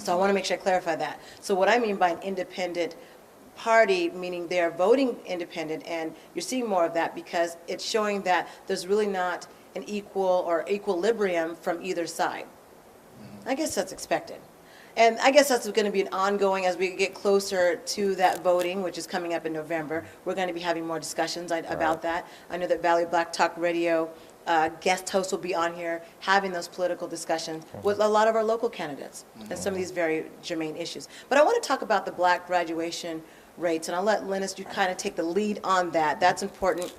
So I want to make sure I clarify that. So what I mean by an independent party, meaning they're voting independent, and you're seeing more of that because it's showing that there's really not an equal or equilibrium from either side. I guess that's expected. And I guess that's going to be an ongoing, as we get closer to that voting, which is coming up in November, we're going to be having more discussions about that. I know that Valley Black Talk Radio guest hosts will be on here having those political discussions with a lot of our local candidates and some of these very germane issues. But I want to talk about the black graduation rates, and I'll let Linus, you kind of take the lead on that. That's important.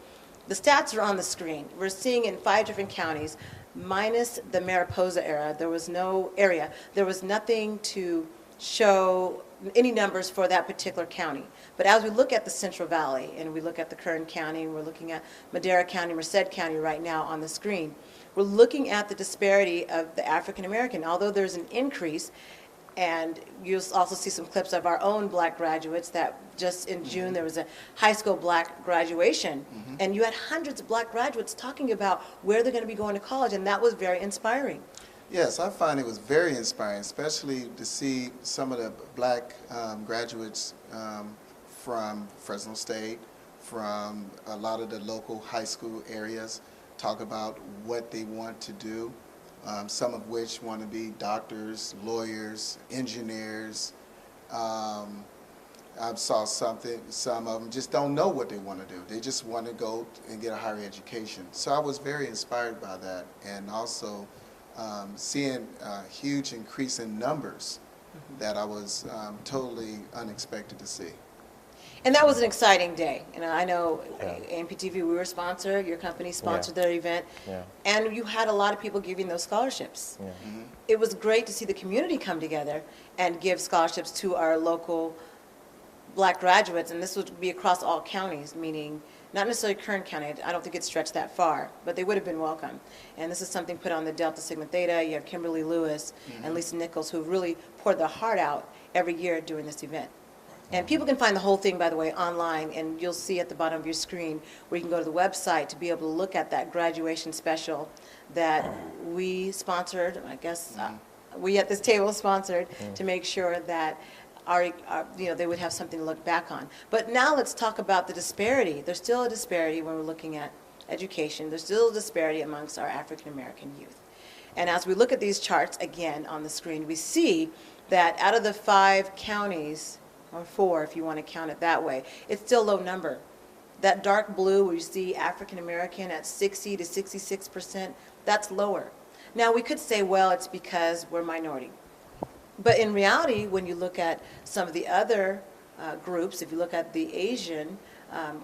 The stats are on the screen. We're seeing in 5 different counties, minus the Mariposa area, there was nothing to show any numbers for that particular county. But as we look at the Central Valley, and we look at the Kern County, and we're looking at Madera County, Merced County right now on the screen, we're looking at the disparity of the African American. Although there's an increase, and you'll also see some clips of our own black graduates that just in June there was a high school black graduation, and you had hundreds of black graduates talking about where they're going to be going to college, and that was very inspiring. Yes, I find it was very inspiring, especially to see some of the black graduates from Fresno State, from a lot of the local high school areas, talk about what they want to do. Some of which want to be doctors, lawyers, engineers. I saw some of them just don't know what they want to do. They just want to go and get a higher education. So I was very inspired by that, and also seeing a huge increase in numbers that I was totally unexpected to see. And that was an exciting day. And I know AMPTV, we were sponsored, your company sponsored their event, and you had a lot of people giving those scholarships. It was great to see the community come together and give scholarships to our local black graduates, and this would be across all counties, meaning not necessarily Kern County. I don't think it stretched that far, but they would have been welcome. And this is something put on the Delta Sigma Theta. You have Kimberly Lewis and Lisa Nichols, who really poured their heart out every year during this event. And people can find the whole thing, by the way, online, and you'll see at the bottom of your screen where you can go to the website to be able to look at that graduation special that we sponsored. I guess we at this table sponsored to make sure that they would have something to look back on. But now let's talk about the disparity. There's still a disparity when we're looking at education. There's still a disparity amongst our African American youth. And as we look at these charts again on the screen, we see that out of the 5 counties, or 4 if you want to count it that way, it's still a low number. That dark blue where you see African American at 60 to 66%, that's lower. Now we could say, well, it's because we're minority. But in reality, when you look at some of the other groups, if you look at the Asian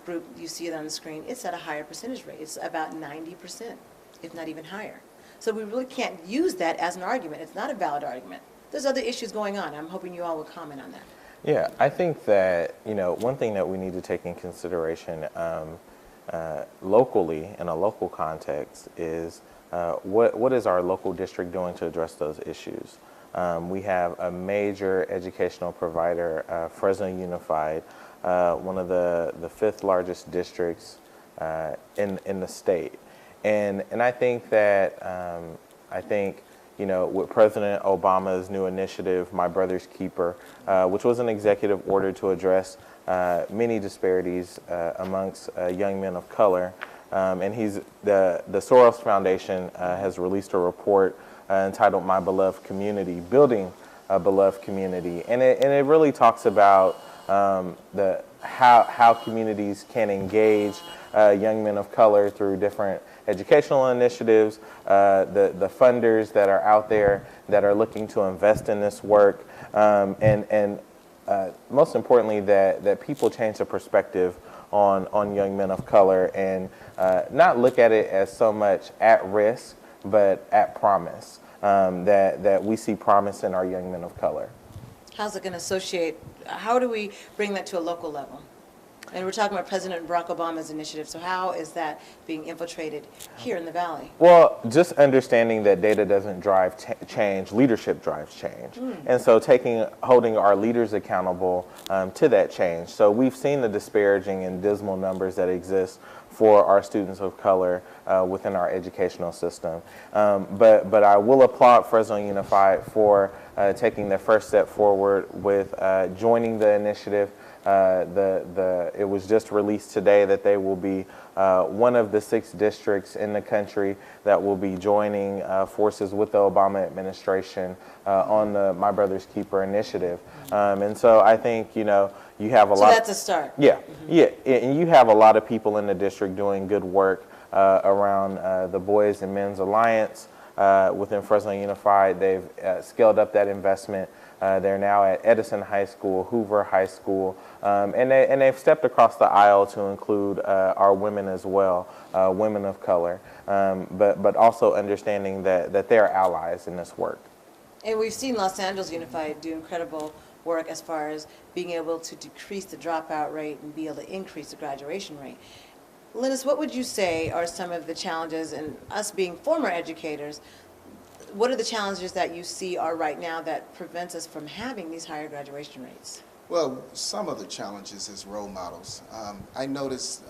group, you see it on the screen, it's at a higher percentage rate. It's about 90%, if not even higher. So we really can't use that as an argument. It's not a valid argument. There's other issues going on. I'm hoping you all will comment on that. Yeah, I think that, one thing that we need to take in consideration locally, in a local context, is what is our local district doing to address those issues? We have a major educational provider, Fresno Unified, one of the 5th largest districts in the state. And I think that, with President Obama's new initiative, My Brother's Keeper, which was an executive order to address many disparities amongst young men of color. And the Soros Foundation has released a report entitled My Beloved Community, Building a Beloved Community. And it really talks about how communities can engage young men of color through different educational initiatives, the funders that are out there that are looking to invest in this work, and most importantly, that people change the perspective on young men of color and not look at it as so much at risk, but at promise, that we see promise in our young men of color. How's it going to associate, how do we bring that to a local level? And we're talking about President Barack Obama's initiative, so how is that being infiltrated here in the Valley? Well, just understanding that data doesn't drive change, leadership drives change. And so holding our leaders accountable to that change. So we've seen the disparaging and dismal numbers that exist for our students of color within our educational system. But I will applaud Fresno Unified for taking the first step forward with joining the initiative. It was just released today that they will be one of the 6 districts in the country that will be joining forces with the Obama administration on the My Brother's Keeper initiative. And so I think, you have a lot. So that's a start. Yeah, yeah, and you have a lot of people in the district doing good work around the Boys and Men's Alliance within Fresno Unified. They've scaled up that investment. They're now at Edison High School, Hoover High School, and they've stepped across the aisle to include our women as well, women of color, but also understanding that they're allies in this work. And we've seen Los Angeles Unified do incredible work as far as being able to decrease the dropout rate and be able to increase the graduation rate. Linus, what would you say are some of the challenges, and us being former educators, what are the challenges that you see are right now that prevents us from having these higher graduation rates? Well, some of the challenges is role models. I noticed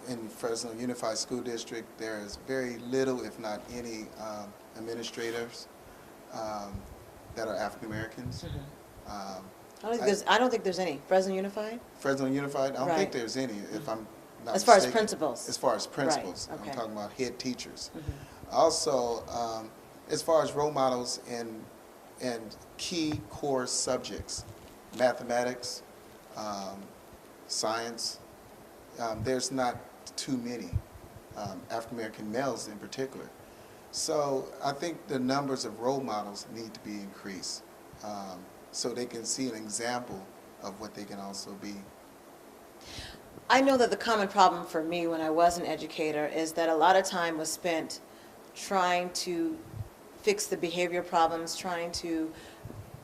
in Fresno Unified School District there is very little, if not any, administrators that are African Americans. I don't think there's any. Fresno Unified? Fresno Unified, I don't Right. think there's any, if I'm not As far as mistaken. principals? As far as principals. Right, okay. I'm talking about head teachers. Also, as far as role models and key core subjects, mathematics, science, there's not too many, African American males in particular. So I think the numbers of role models need to be increased so they can see an example of what they can also be. I know that the common problem for me when I was an educator is that a lot of time was spent trying to fix the behavior problems, trying to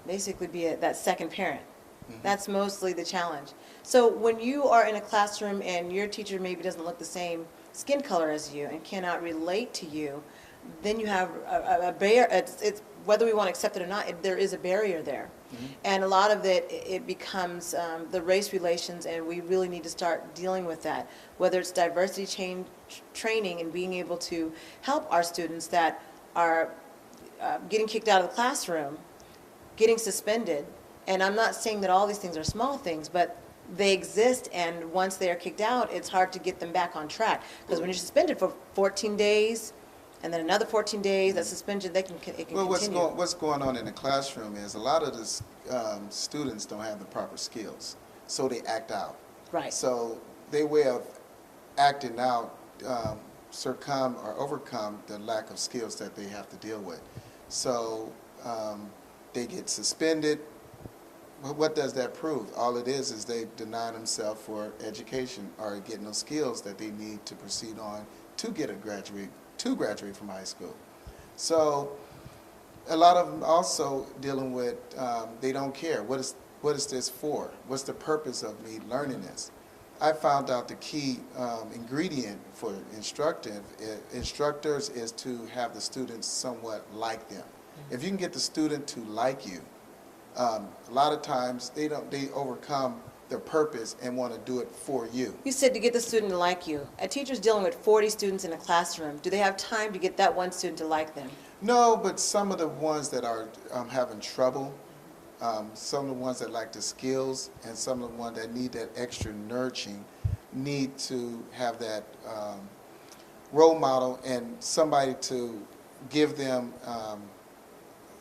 basically be that second parent. That's mostly the challenge. So when you are in a classroom and your teacher maybe doesn't look the same skin color as you and cannot relate to you, then you have a barrier. It's whether we want to accept it or not, there is a barrier there. And a lot of it becomes the race relations, and we really need to start dealing with that, whether it's diversity training and being able to help our students that are getting kicked out of the classroom, getting suspended. And I'm not saying that all these things are small things, but they exist, and once they are kicked out, it's hard to get them back on track. Because when you're suspended for 14 days, and then another 14 days, that suspension, it can Well, continue. what's going on in the classroom is a lot of the students don't have the proper skills, so they act out. Right. So their way of acting out succumb or overcome the lack of skills that they have to deal with. So they get suspended. What does that prove? All it is they deny themselves for education or getting those skills that they need to proceed on to get to graduate from high school. So a lot of them also dealing with, they don't care. What is this for? What's the purpose of me learning this? I found out the key ingredient for instructors is to have the students somewhat like them. If you can get the student to like you, a lot of times they overcome their purpose and want to do it for you. You said to get the student to like you. A teacher's dealing with 40 students in a classroom. Do they have time to get that one student to like them? No, but some of the ones that are having trouble, some of the ones that like the skills, and some of the ones that need that extra nurturing need to have that role model and somebody to give them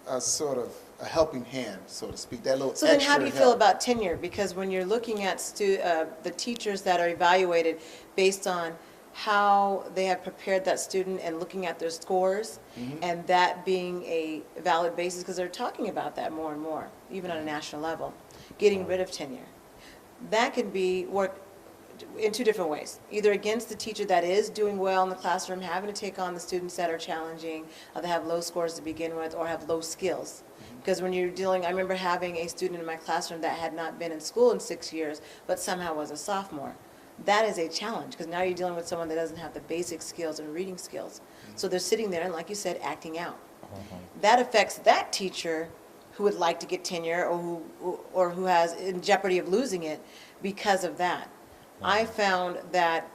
a sort of helping hand, so to speak. That little So then how do you extra feel help. about tenure? Because when you're looking at the teachers that are evaluated based on how they have prepared that student and looking at their scores, and that being a valid basis, because they're talking about that more and more, even on a national level, getting rid of tenure. That can be worked in two different ways. Either against the teacher that is doing well in the classroom, having to take on the students that are challenging, that have low scores to begin with, or have low skills. Because when you're dealing, I remember having a student in my classroom that had not been in school in 6 years, but somehow was a sophomore. That is a challenge, because now you're dealing with someone that doesn't have the basic skills and reading skills. So they're sitting there and, like you said, acting out. That affects that teacher who would like to get tenure or who has in jeopardy of losing it because of that. I found that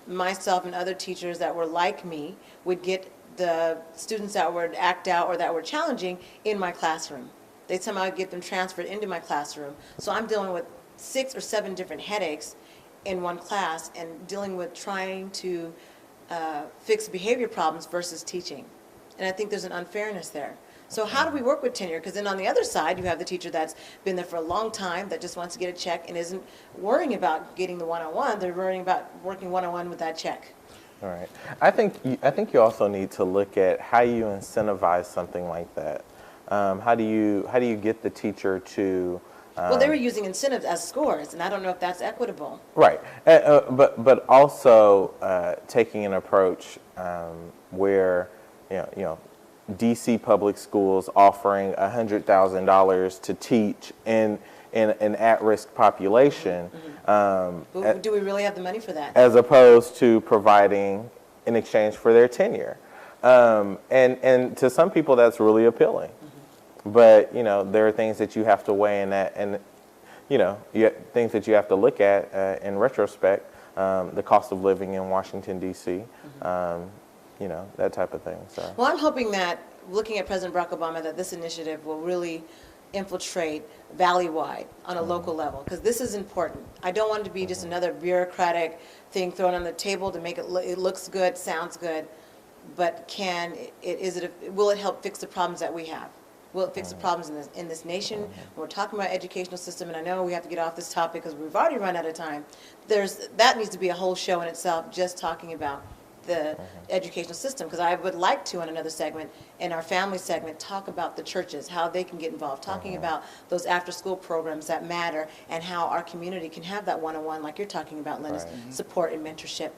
myself and other teachers that were like me would get the students that would act out or that were challenging in my classroom. They'd somehow get them transferred into my classroom. So I'm dealing with 6 or 7 different headaches in one class and dealing with trying to fix behavior problems versus teaching. And I think there's an unfairness there. So how do we work with tenure? Because then on the other side, you have the teacher that's been there for a long time that just wants to get a check and isn't worrying about getting the one-on-one. They're worrying about working one-on-one with that check. All right. I think you also need to look at how you incentivize something like that. How do you get the teacher to Well, they were using incentives as scores, and I don't know if that's equitable. Right, but also taking an approach where you know DC public schools offering $100,000 to teach in an at-risk population, But do we really have the money for that? as opposed to providing in exchange for their tenure, and to some people that's really appealing. But there are things that you have to weigh in that, and things that you have to look at in retrospect. The cost of living in Washington D.C., that type of thing. So. Well, I'm hoping that, looking at President Barack Obama, that this initiative will really infiltrate valley-wide on a local level, because this is important. I don't want it to be just another bureaucratic thing thrown on the table to make it it looks good, sounds good, but will it help fix the problems that we have? Will it fix the problems in this nation? When we're talking about educational system, and I know we have to get off this topic because we've already run out of time. That needs to be a whole show in itself, just talking about the educational system, because I would like to, in another segment, in our family segment, talk about the churches, how they can get involved, talking about those after-school programs that matter, and how our community can have that one-on-one, like you're talking about, Linus, support and mentorship.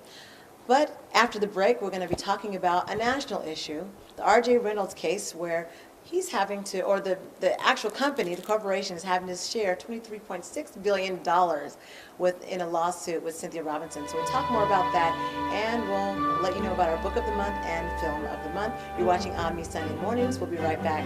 But after the break, we're going to be talking about a national issue, the RJ Reynolds case, where he's having to, or the actual company, the corporation, is having to share $23.6 billion in a lawsuit with Cynthia Robinson. So we'll talk more about that, and we'll let you know about our book of the month and film of the month. You're watching ONME Sunday Mornings. We'll be right back.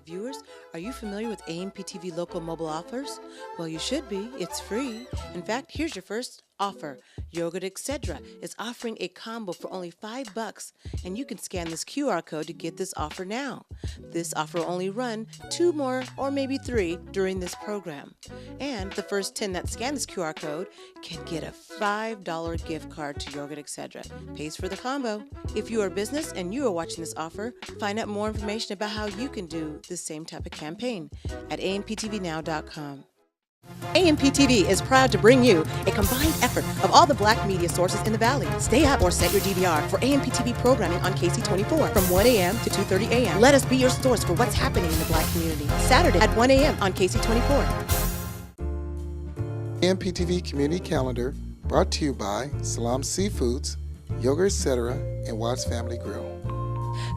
Viewers, are you familiar with AMPTV local mobile offers? Well, you should be. It's free. In fact, here's your first offer. Yogurt Etc. is offering a combo for only $5, and you can scan this QR code to get this offer now. This offer will only run 2 more or maybe 3 during this program. And the first 10 that scan this QR code can get a $5 gift card to Yogurt Etc. Pays for the combo. If you are a business and you are watching this offer, find out more information about how you can do the same type of campaign at amptvnow.com. AMPTV is proud to bring you a combined effort of all the black media sources in the Valley. Stay up or set your DVR for AMPTV programming on KSEE24 from 1 a.m. to 2:30 a.m. Let us be your source for what's happening in the black community. Saturday at 1 a.m. on KSEE24. AMPTV Community Calendar brought to you by Salam Seafoods, Yogurt Etc., and Watts Family Grill.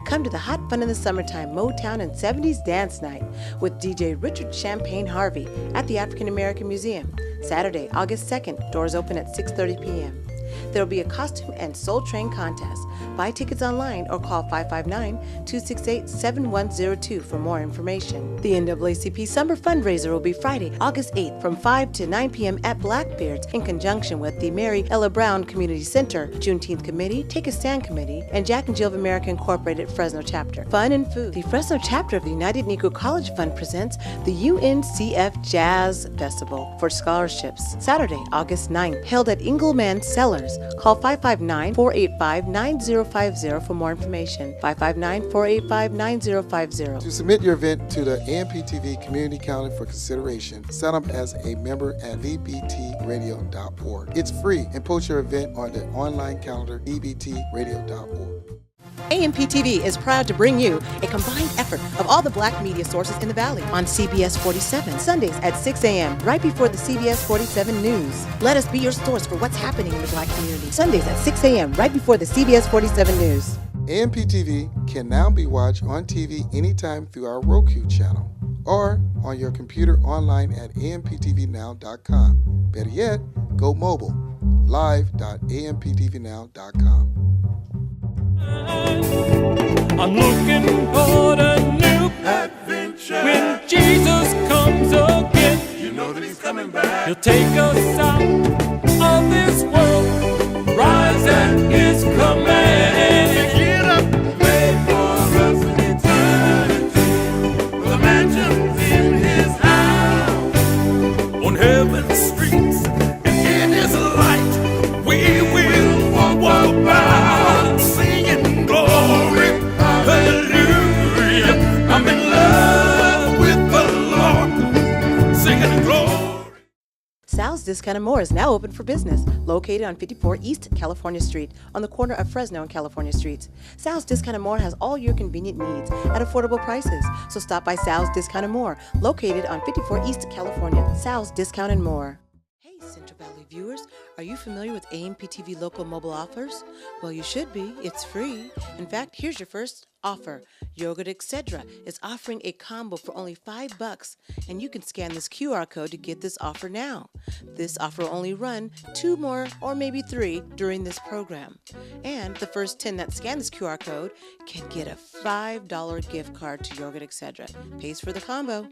Come to the hot fun in the summertime Motown and 70s dance night with DJ Richard Champagne Harvey at the African American Museum. Saturday, August 2nd, doors open at 6:30 p.m. there will be a costume and soul train contest. Buy tickets online or call 559-268-7102 for more information. The NAACP Summer Fundraiser will be Friday, August 8th from 5 to 9 p.m. at Blackbeard's in conjunction with the Mary Ella Brown Community Center, Juneteenth Committee, Take a Stand Committee, and Jack and Jill of America Incorporated Fresno Chapter. Fun and food. The Fresno Chapter of the United Negro College Fund presents the UNCF Jazz Festival for scholarships. Saturday, August 9th, held at Engelman Cellars. Call 559-485-9050 for more information. 559-485-9050. To submit your event to the AMPTV Community Calendar for consideration, sign up as a member at ebtradio.org. It's free, and post your event on the online calendar ebtradio.org. AMPTV is proud to bring you a combined effort of all the Black media sources in the Valley on CBS47, Sundays at 6 a.m., right before the CBS47 News. Let us be your source for what's happening in the Black community. Sundays at 6 a.m., right before the CBS47 News. AMPTV can now be watched on TV anytime through our Roku channel or on your computer online at amptvnow.com. Better yet, go mobile, live.amptvnow.com. I'm looking for a new adventure. When Jesus comes again, you know that he's coming back. He'll take us out of this world, rise at his command. Get up, wait for us in eternity, with the mansions in his house, on heaven's streets, and in his light, we will walk by, singing glory, hallelujah. I'm in love with the Lord, singing glory. Sal's Discount and More is now open for business, located on 54 East California Street, on the corner of Fresno and California Streets. Sal's Discount and More has all your convenient needs at affordable prices. So stop by Sal's Discount and More, located on 54 East California. Sal's Discount and More. Hey, Central Valley viewers, are you familiar with AMPTV local mobile offers? Well, you should be. It's free. In fact, here's your first offer. Yogurt Etc. is offering a combo for only $5, and you can scan this QR code to get this offer now. This offer will only run 2 more or maybe 3 during this program. And the first 10 that scan this QR code can get a $5 gift card to Yogurt Etc. Pays for the combo.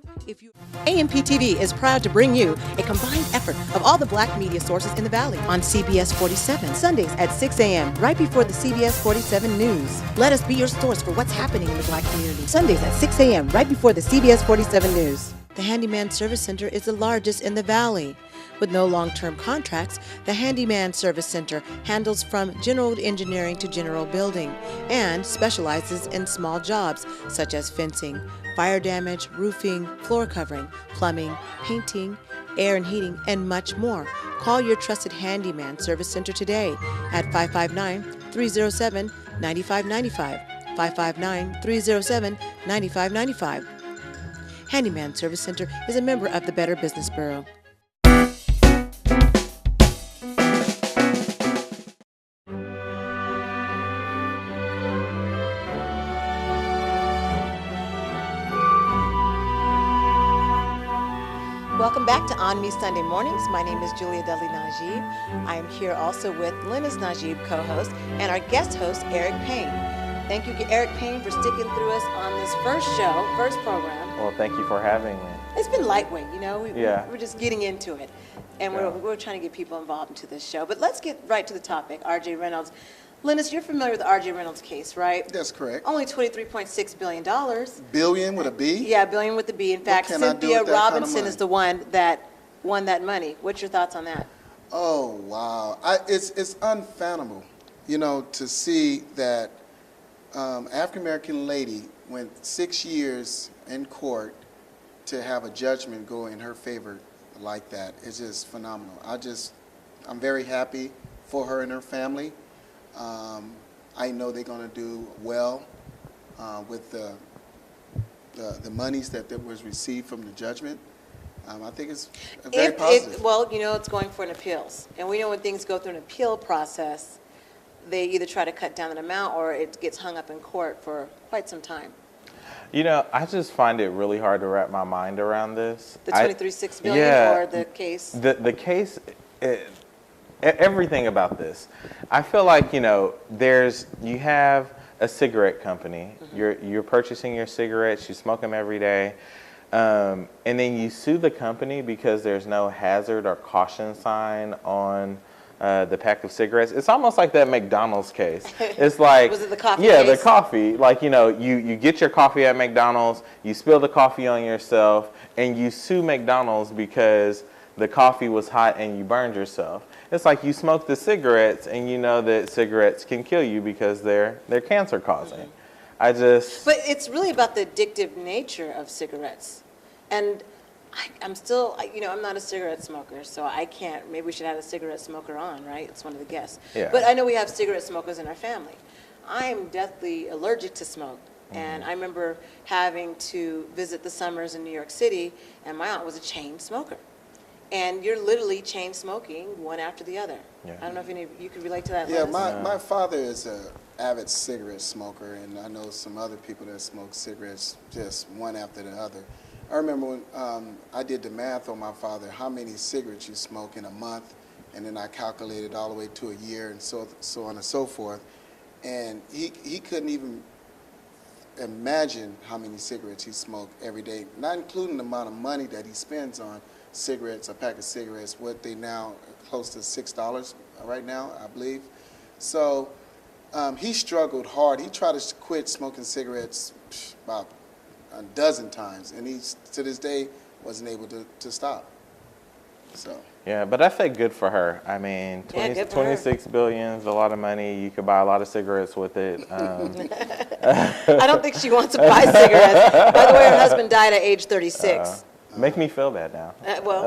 AMPTV is proud to bring you a combined effort of all the Black media sources in the Valley on CBS47, Sundays at 6 a.m., right before the CBS47 News. Let us be your source for what's happening in the Black community. Sundays at 6 a.m., right before the CBS47 News. The Handyman Service Center is the largest in the Valley. With no long-term contracts, the Handyman Service Center handles from general engineering to general building and specializes in small jobs such as fencing, fire damage, roofing, floor covering, plumbing, painting, air and heating, and much more. Call your trusted Handyman Service Center today at 559-307-9595. 559-307-9595. Handyman Service Center is a member of the Better Business Bureau. Welcome back to ONME Sunday Mornings. My name is Julia Dudley Najib. I am here also with Linus Najib, co-host, and our guest host, Eric Payne. Thank you, Eric Payne, for sticking through us on this first program. Well, thank you for having me. It's been lightweight, you know. We're just getting into it, and Yeah. we're trying to get people involved into this show. But let's get right to the topic. RJ Reynolds. Linus, you're familiar with the RJ Reynolds case, right? That's correct. Only $23.6 billion. Billion with a B? Yeah, billion with the B. In fact, can I do Cynthia with that kind of Robinson money? is the one that won that money. What's your thoughts on that? Oh, wow. It's unfathomable, you know, to see that African-American lady went 6 years in court to have a judgment go in her favor like that. It's just phenomenal. I'm very happy for her and her family. I know they're going to do well with the monies that was received from the judgment. I think it's very positive. Well, you know, it's going for an appeals. And we know when things go through an appeal process, they either try to cut down an amount or it gets hung up in court for quite some time. You know, I just find it really hard to wrap my mind around this. The $23.6 billion yeah, or the case? The case, everything about this. I feel like, you know, you have a cigarette company. You're purchasing your cigarettes, you smoke them every day, and then you sue the company because there's no hazard or caution sign on the pack of cigarettes. It's almost like that McDonald's case. It's like, Was it the coffee yeah, case? the coffee. Like, you know, you get your coffee at McDonald's, you spill the coffee on yourself, and you sue McDonald's because the coffee was hot and you burned yourself. It's like you smoke the cigarettes and you know that cigarettes can kill you because they're cancer causing. But it's really about the addictive nature of cigarettes. And I'm still, you know, I'm not a cigarette smoker, so I can't, maybe we should have a cigarette smoker on, right? It's one of the guests. Yeah. But I know we have cigarette smokers in our family. I'm deathly allergic to smoke. And I remember having to visit the summers in New York City, and my aunt was a chain smoker. And you're literally chain smoking one after the other. Yeah. I don't know if any of you could relate to that. Yeah, Liz? my father is an avid cigarette smoker, and I know some other people that smoke cigarettes just one after the other. I remember when I did the math on my father, how many cigarettes you smoke in a month, and then I calculated all the way to a year, and so on and so forth. And he couldn't even imagine how many cigarettes he smoked every day, not including the amount of money that he spends on cigarettes, a pack of cigarettes, what they now close to $6 right now, I believe. So he struggled hard. He tried to quit smoking cigarettes about a dozen times, and he to this day wasn't able to stop. So. Yeah, but I think good for her. I mean, 26 billion is a lot of money. You could buy a lot of cigarettes with it. I don't think she wants to buy cigarettes. By the way, her husband died at age 36. Make me feel bad now. Well,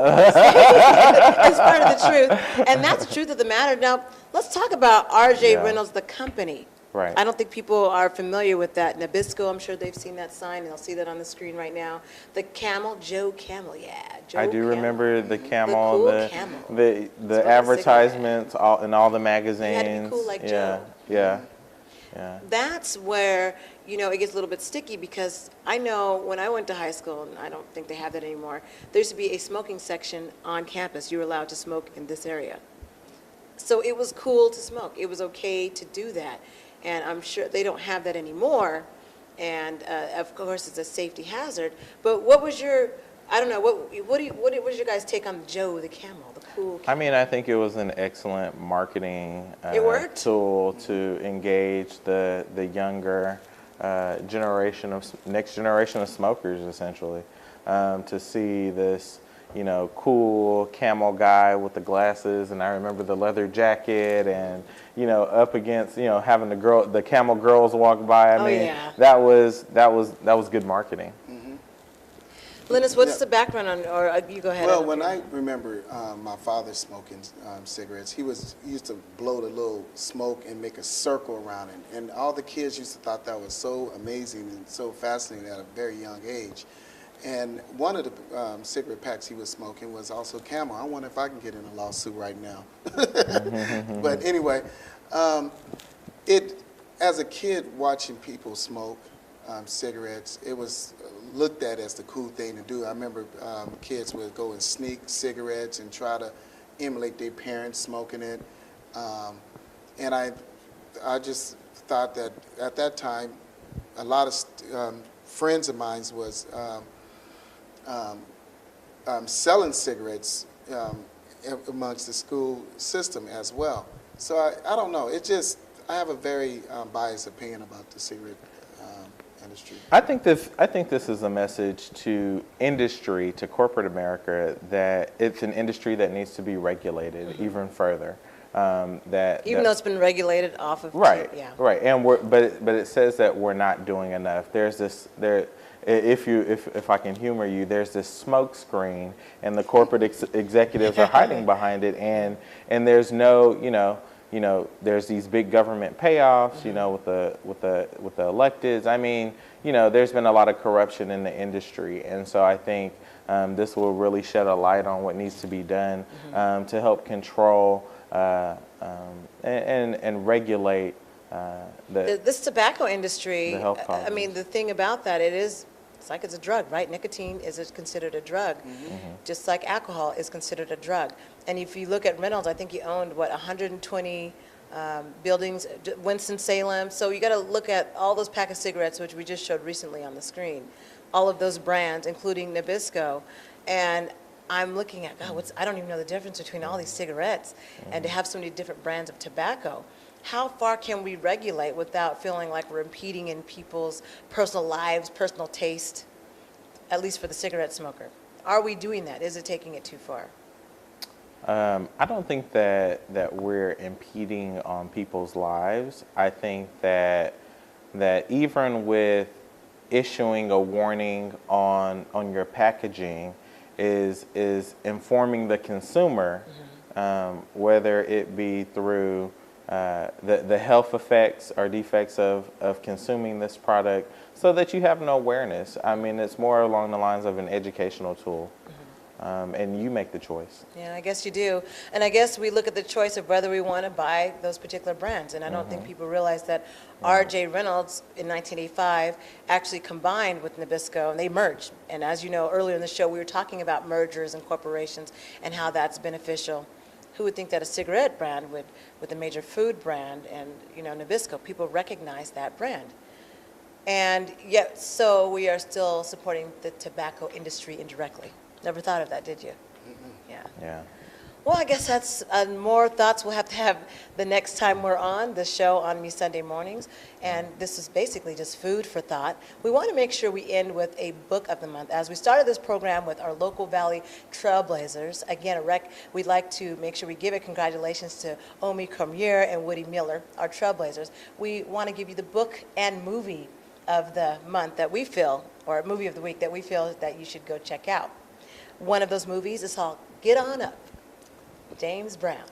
it's part of the truth. And that's the truth of the matter. Now, let's talk about RJ Reynolds, the company. Right. I don't think people are familiar with that. Nabisco, I'm sure they've seen that sign, and they'll see that on the screen right now. The camel, Joe Camel, yeah. Joe I do Camel. remember the camel, The cool camel. the Smoke a advertisements in all the magazines. You had to be cool like Joe. Yeah. That's where, you know, it gets a little bit sticky, because I know when I went to high school, and I don't think they have that anymore, there used to be a smoking section on campus. You were allowed to smoke in this area. So it was cool to smoke. It was okay to do that. And I'm sure they don't have that anymore. And of course, it's a safety hazard. But what was your, I don't know, what was your guys' take on Joe the camel, the cool camel? I mean, I think it was an excellent marketing tool to engage the younger next generation of smokers, essentially, to see this, you know, cool camel guy with the glasses, and I remember the leather jacket, and, you know, up against, you know, having the camel girls walk by. I mean, that was good marketing. Linus, what's the background on, or you go ahead. Well, when I remember my father smoking cigarettes, he used to blow the little smoke and make a circle around it, and all the kids used to thought that was so amazing and so fascinating at a very young age. And one of the cigarette packs he was smoking was also Camel. I wonder if I can get in a lawsuit right now. But anyway, as a kid watching people smoke cigarettes, it was looked at as the cool thing to do. I remember kids would go and sneak cigarettes and try to emulate their parents smoking it. And I just thought that at that time, a lot of friends of mine was selling cigarettes amongst the school system as well. So I don't know. I have a very biased opinion about the cigarette industry. I think this is a message to industry, to corporate America, that it's an industry that needs to be regulated even further. Even though it's been regulated off of right, yeah. Right, and but it says that we're not doing enough. If I can humor you, there's this smoke screen, and the corporate executives are hiding behind it, and there's no, you know, there's these big government payoffs, you know, with the electeds. I mean, you know, there's been a lot of corruption in the industry, and so I think this will really shed a light on what needs to be done to help control and regulate this tobacco industry. the health I mean, the thing about that, it is It's like it's a drug, right? Nicotine is considered a drug, just like alcohol is considered a drug. And if you look at Reynolds, I think he owned, 120 buildings, Winston-Salem. So you got to look at all those pack of cigarettes, which we just showed recently on the screen, all of those brands, including Nabisco. And I'm looking at, God, I don't even know the difference between all these cigarettes, and to have so many different brands of tobacco. How far can we regulate without feeling like we're impeding in people's personal lives, personal taste, at least for the cigarette smoker? Are we doing that? Is it taking it too far? I don't think that we're impeding on people's lives. I think that even with issuing a warning on your packaging is informing the consumer, whether it be through the health effects or defects of consuming this product, so that you have no awareness. I mean, it's more along the lines of an educational tool. And you make the choice. Yeah, I guess you do. And I guess we look at the choice of whether we want to buy those particular brands. And I don't think people realize that RJ Reynolds in 1985 actually combined with Nabisco, and they merged. And as you know, earlier in the show, we were talking about mergers and corporations and how that's beneficial. Who would think that a cigarette brand with a major food brand and, Nabisco, people recognize that brand. And yet, so we are still supporting the tobacco industry indirectly. Never thought of that, did you? Yeah. Well, I guess that's more thoughts we'll have to have the next time we're on the show on Me Sunday Mornings. And this is basically just food for thought. We want to make sure we end with a book of the month. As we started this program with our local Valley Trailblazers, again, we'd like to make sure we give a congratulations to Omi Cormier and Woody Miller, our Trailblazers. We want to give you the book and movie of the month that we feel, or movie of the week that we feel that you should go check out. One of those movies is called Get On Up, James Brown,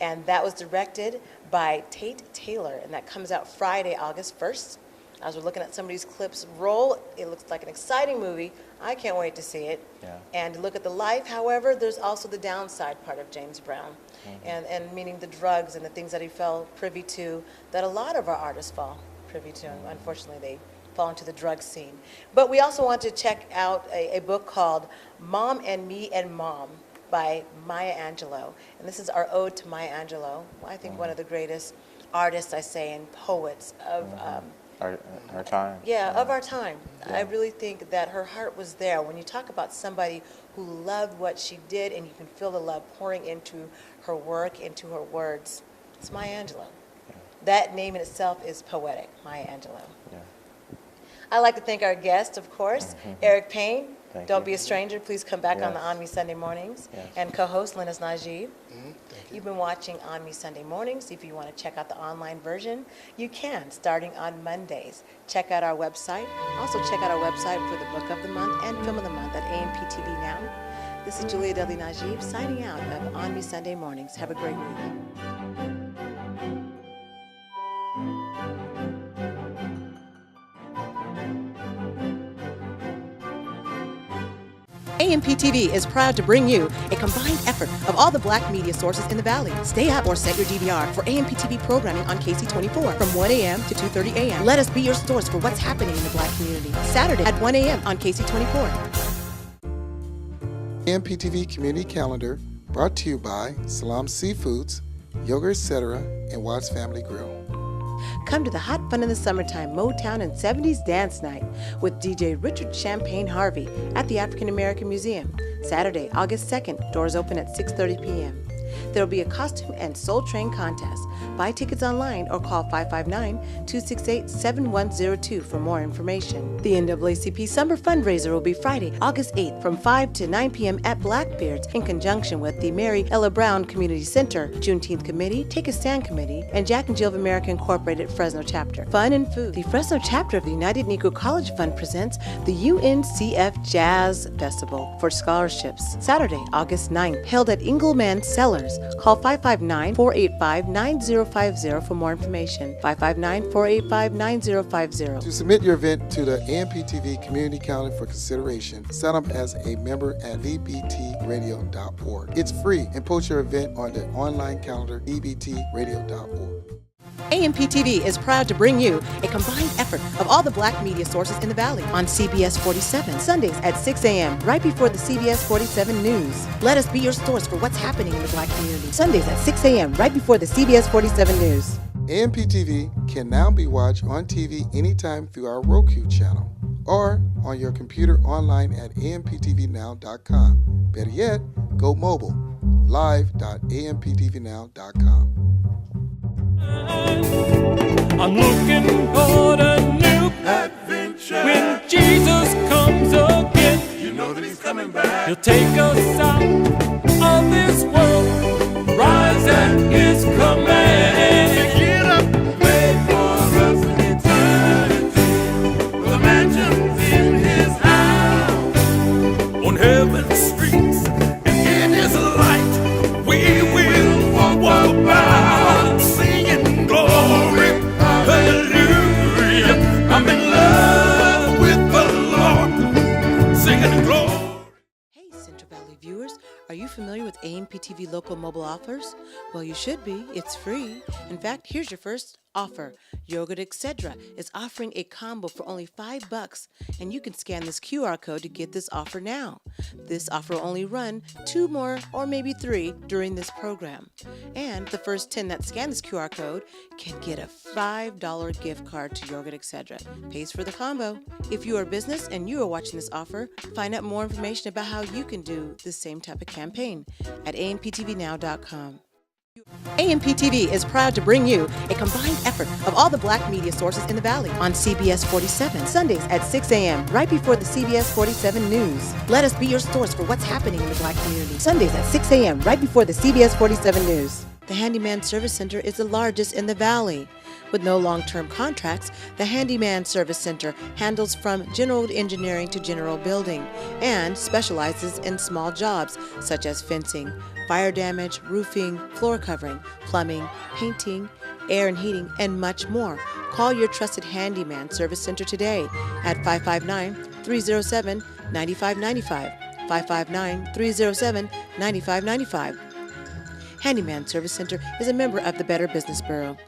and that was directed by Tate Taylor, and that comes out Friday, August 1st. As we're looking at some of these clips roll, it looks like an exciting movie. I can't wait to see it. Yeah. And to look at the life, however, there's also the downside part of James Brown, and meaning the drugs and the things that he fell privy to that a lot of our artists fall privy to, and unfortunately they fall into the drug scene. But we also want to check out a book called Mom and Me and Mom by Maya Angelou. And this is our ode to Maya Angelou, I think one of the greatest artists, I say, and poets of our time. of our time. Yeah. I really think that her heart was there. When you talk about somebody who loved what she did and you can feel the love pouring into her work, into her words, it's Maya Angelou. Yeah. That name in itself is poetic, Maya Angelou. Yeah. I'd like to thank our guest, of course, Eric Payne. Thank Don't you. be a stranger. Please come back on the Yes. On Me Sunday Mornings. Yes. And co-host Linus Najib. Thank you. You've been watching On Me Sunday Mornings. If you want to check out the online version, you can, starting on Mondays. Check out our website. Also check out our website for the Book of the Month and Film of the Month at AMPTV Now. This is Julia Dudley Najib signing out of On Me Sunday Mornings. Have a great week. AMPTV is proud to bring you a combined effort of all the Black media sources in the Valley. Stay up or set your DVR for AMPTV programming on KSEE24 from 1 a.m. to 2:30 a.m. Let us be your source for what's happening in the Black community. Saturday at 1 a.m. on KSEE24. MPTV Community Calendar brought to you by Salam Seafoods, Yoga Etc., and Watts Family Grill. Come to the Hot Fun in the Summertime Motown and 70s Dance Night with DJ Richard Champagne Harvey at the African American Museum. Saturday, August 2nd, doors open at 6:30 p.m. There will be a costume and Soul Train contest. Buy tickets online or call 559-268-7102 for more information. The NAACP Summer Fundraiser will be Friday, August 8th from 5 to 9 p.m. at Blackbeard's in conjunction with the Mary Ella Brown Community Center, Juneteenth Committee, Take a Stand Committee, and Jack and Jill of America Incorporated Fresno Chapter. Fun and food. The Fresno Chapter of the United Negro College Fund presents the UNCF Jazz Festival for scholarships. Saturday, August 9th, held at Engelman Cellars. Call 559-485-9050 for more information. 559-485-9050. To submit your event to the AMPTV Community Calendar for consideration, sign up as a member at ebtradio.org. It's free, and post your event on the online calendar ebtradio.org. AMPTV is proud to bring you a combined effort of all the black media sources in the Valley on CBS47, Sundays at 6 a.m., right before the CBS47 News. Let us be your source for what's happening in the black community. Sundays at 6 a.m., right before the CBS47 News. AMPTV can now be watched on TV anytime through our Roku channel or on your computer online at amptvnow.com. Better yet, go mobile, live.amptvnow.com. I'm looking for a new adventure. When Jesus comes again, you know that he's coming back. He'll take us out of this world, rise at his command. Get up, wait for us in eternity. The mansions in his house, on heaven's streets, and in his light, we will walk about, singing glory, hallelujah. I'm in love with the Lord, singing glory. Hey, Central Valley viewers, are you familiar with AMPTV local mobile offers? Well, you should be. It's free. In fact, here's your first offer. Yogurt Etc. is offering a combo for only $5, and you can scan this QR code to get this offer now. This offer will only run 2 more or maybe 3 during this program. And the first 10 that scan this QR code can get a $5 gift card to Yogurt Etc. Pays for the combo. If you are a business and you are watching this offer, find out more information about how you can do the same type of campaign at amptvnow.com. AMPTV is proud to bring you a combined effort of all the black media sources in the Valley on CBS47, Sundays at 6 a.m., right before the CBS47 News. Let us be your source for what's happening in the black community. Sundays at 6 a.m., right before the CBS47 News. The Handyman Service Center is the largest in the Valley. With no long-term contracts, the Handyman Service Center handles from general engineering to general building and specializes in small jobs such as fencing, fire damage, roofing, floor covering, plumbing, painting, air and heating, and much more. Call your trusted Handyman Service Center today at 559-307-9595, 559-307-9595. Handyman Service Center is a member of the Better Business Bureau.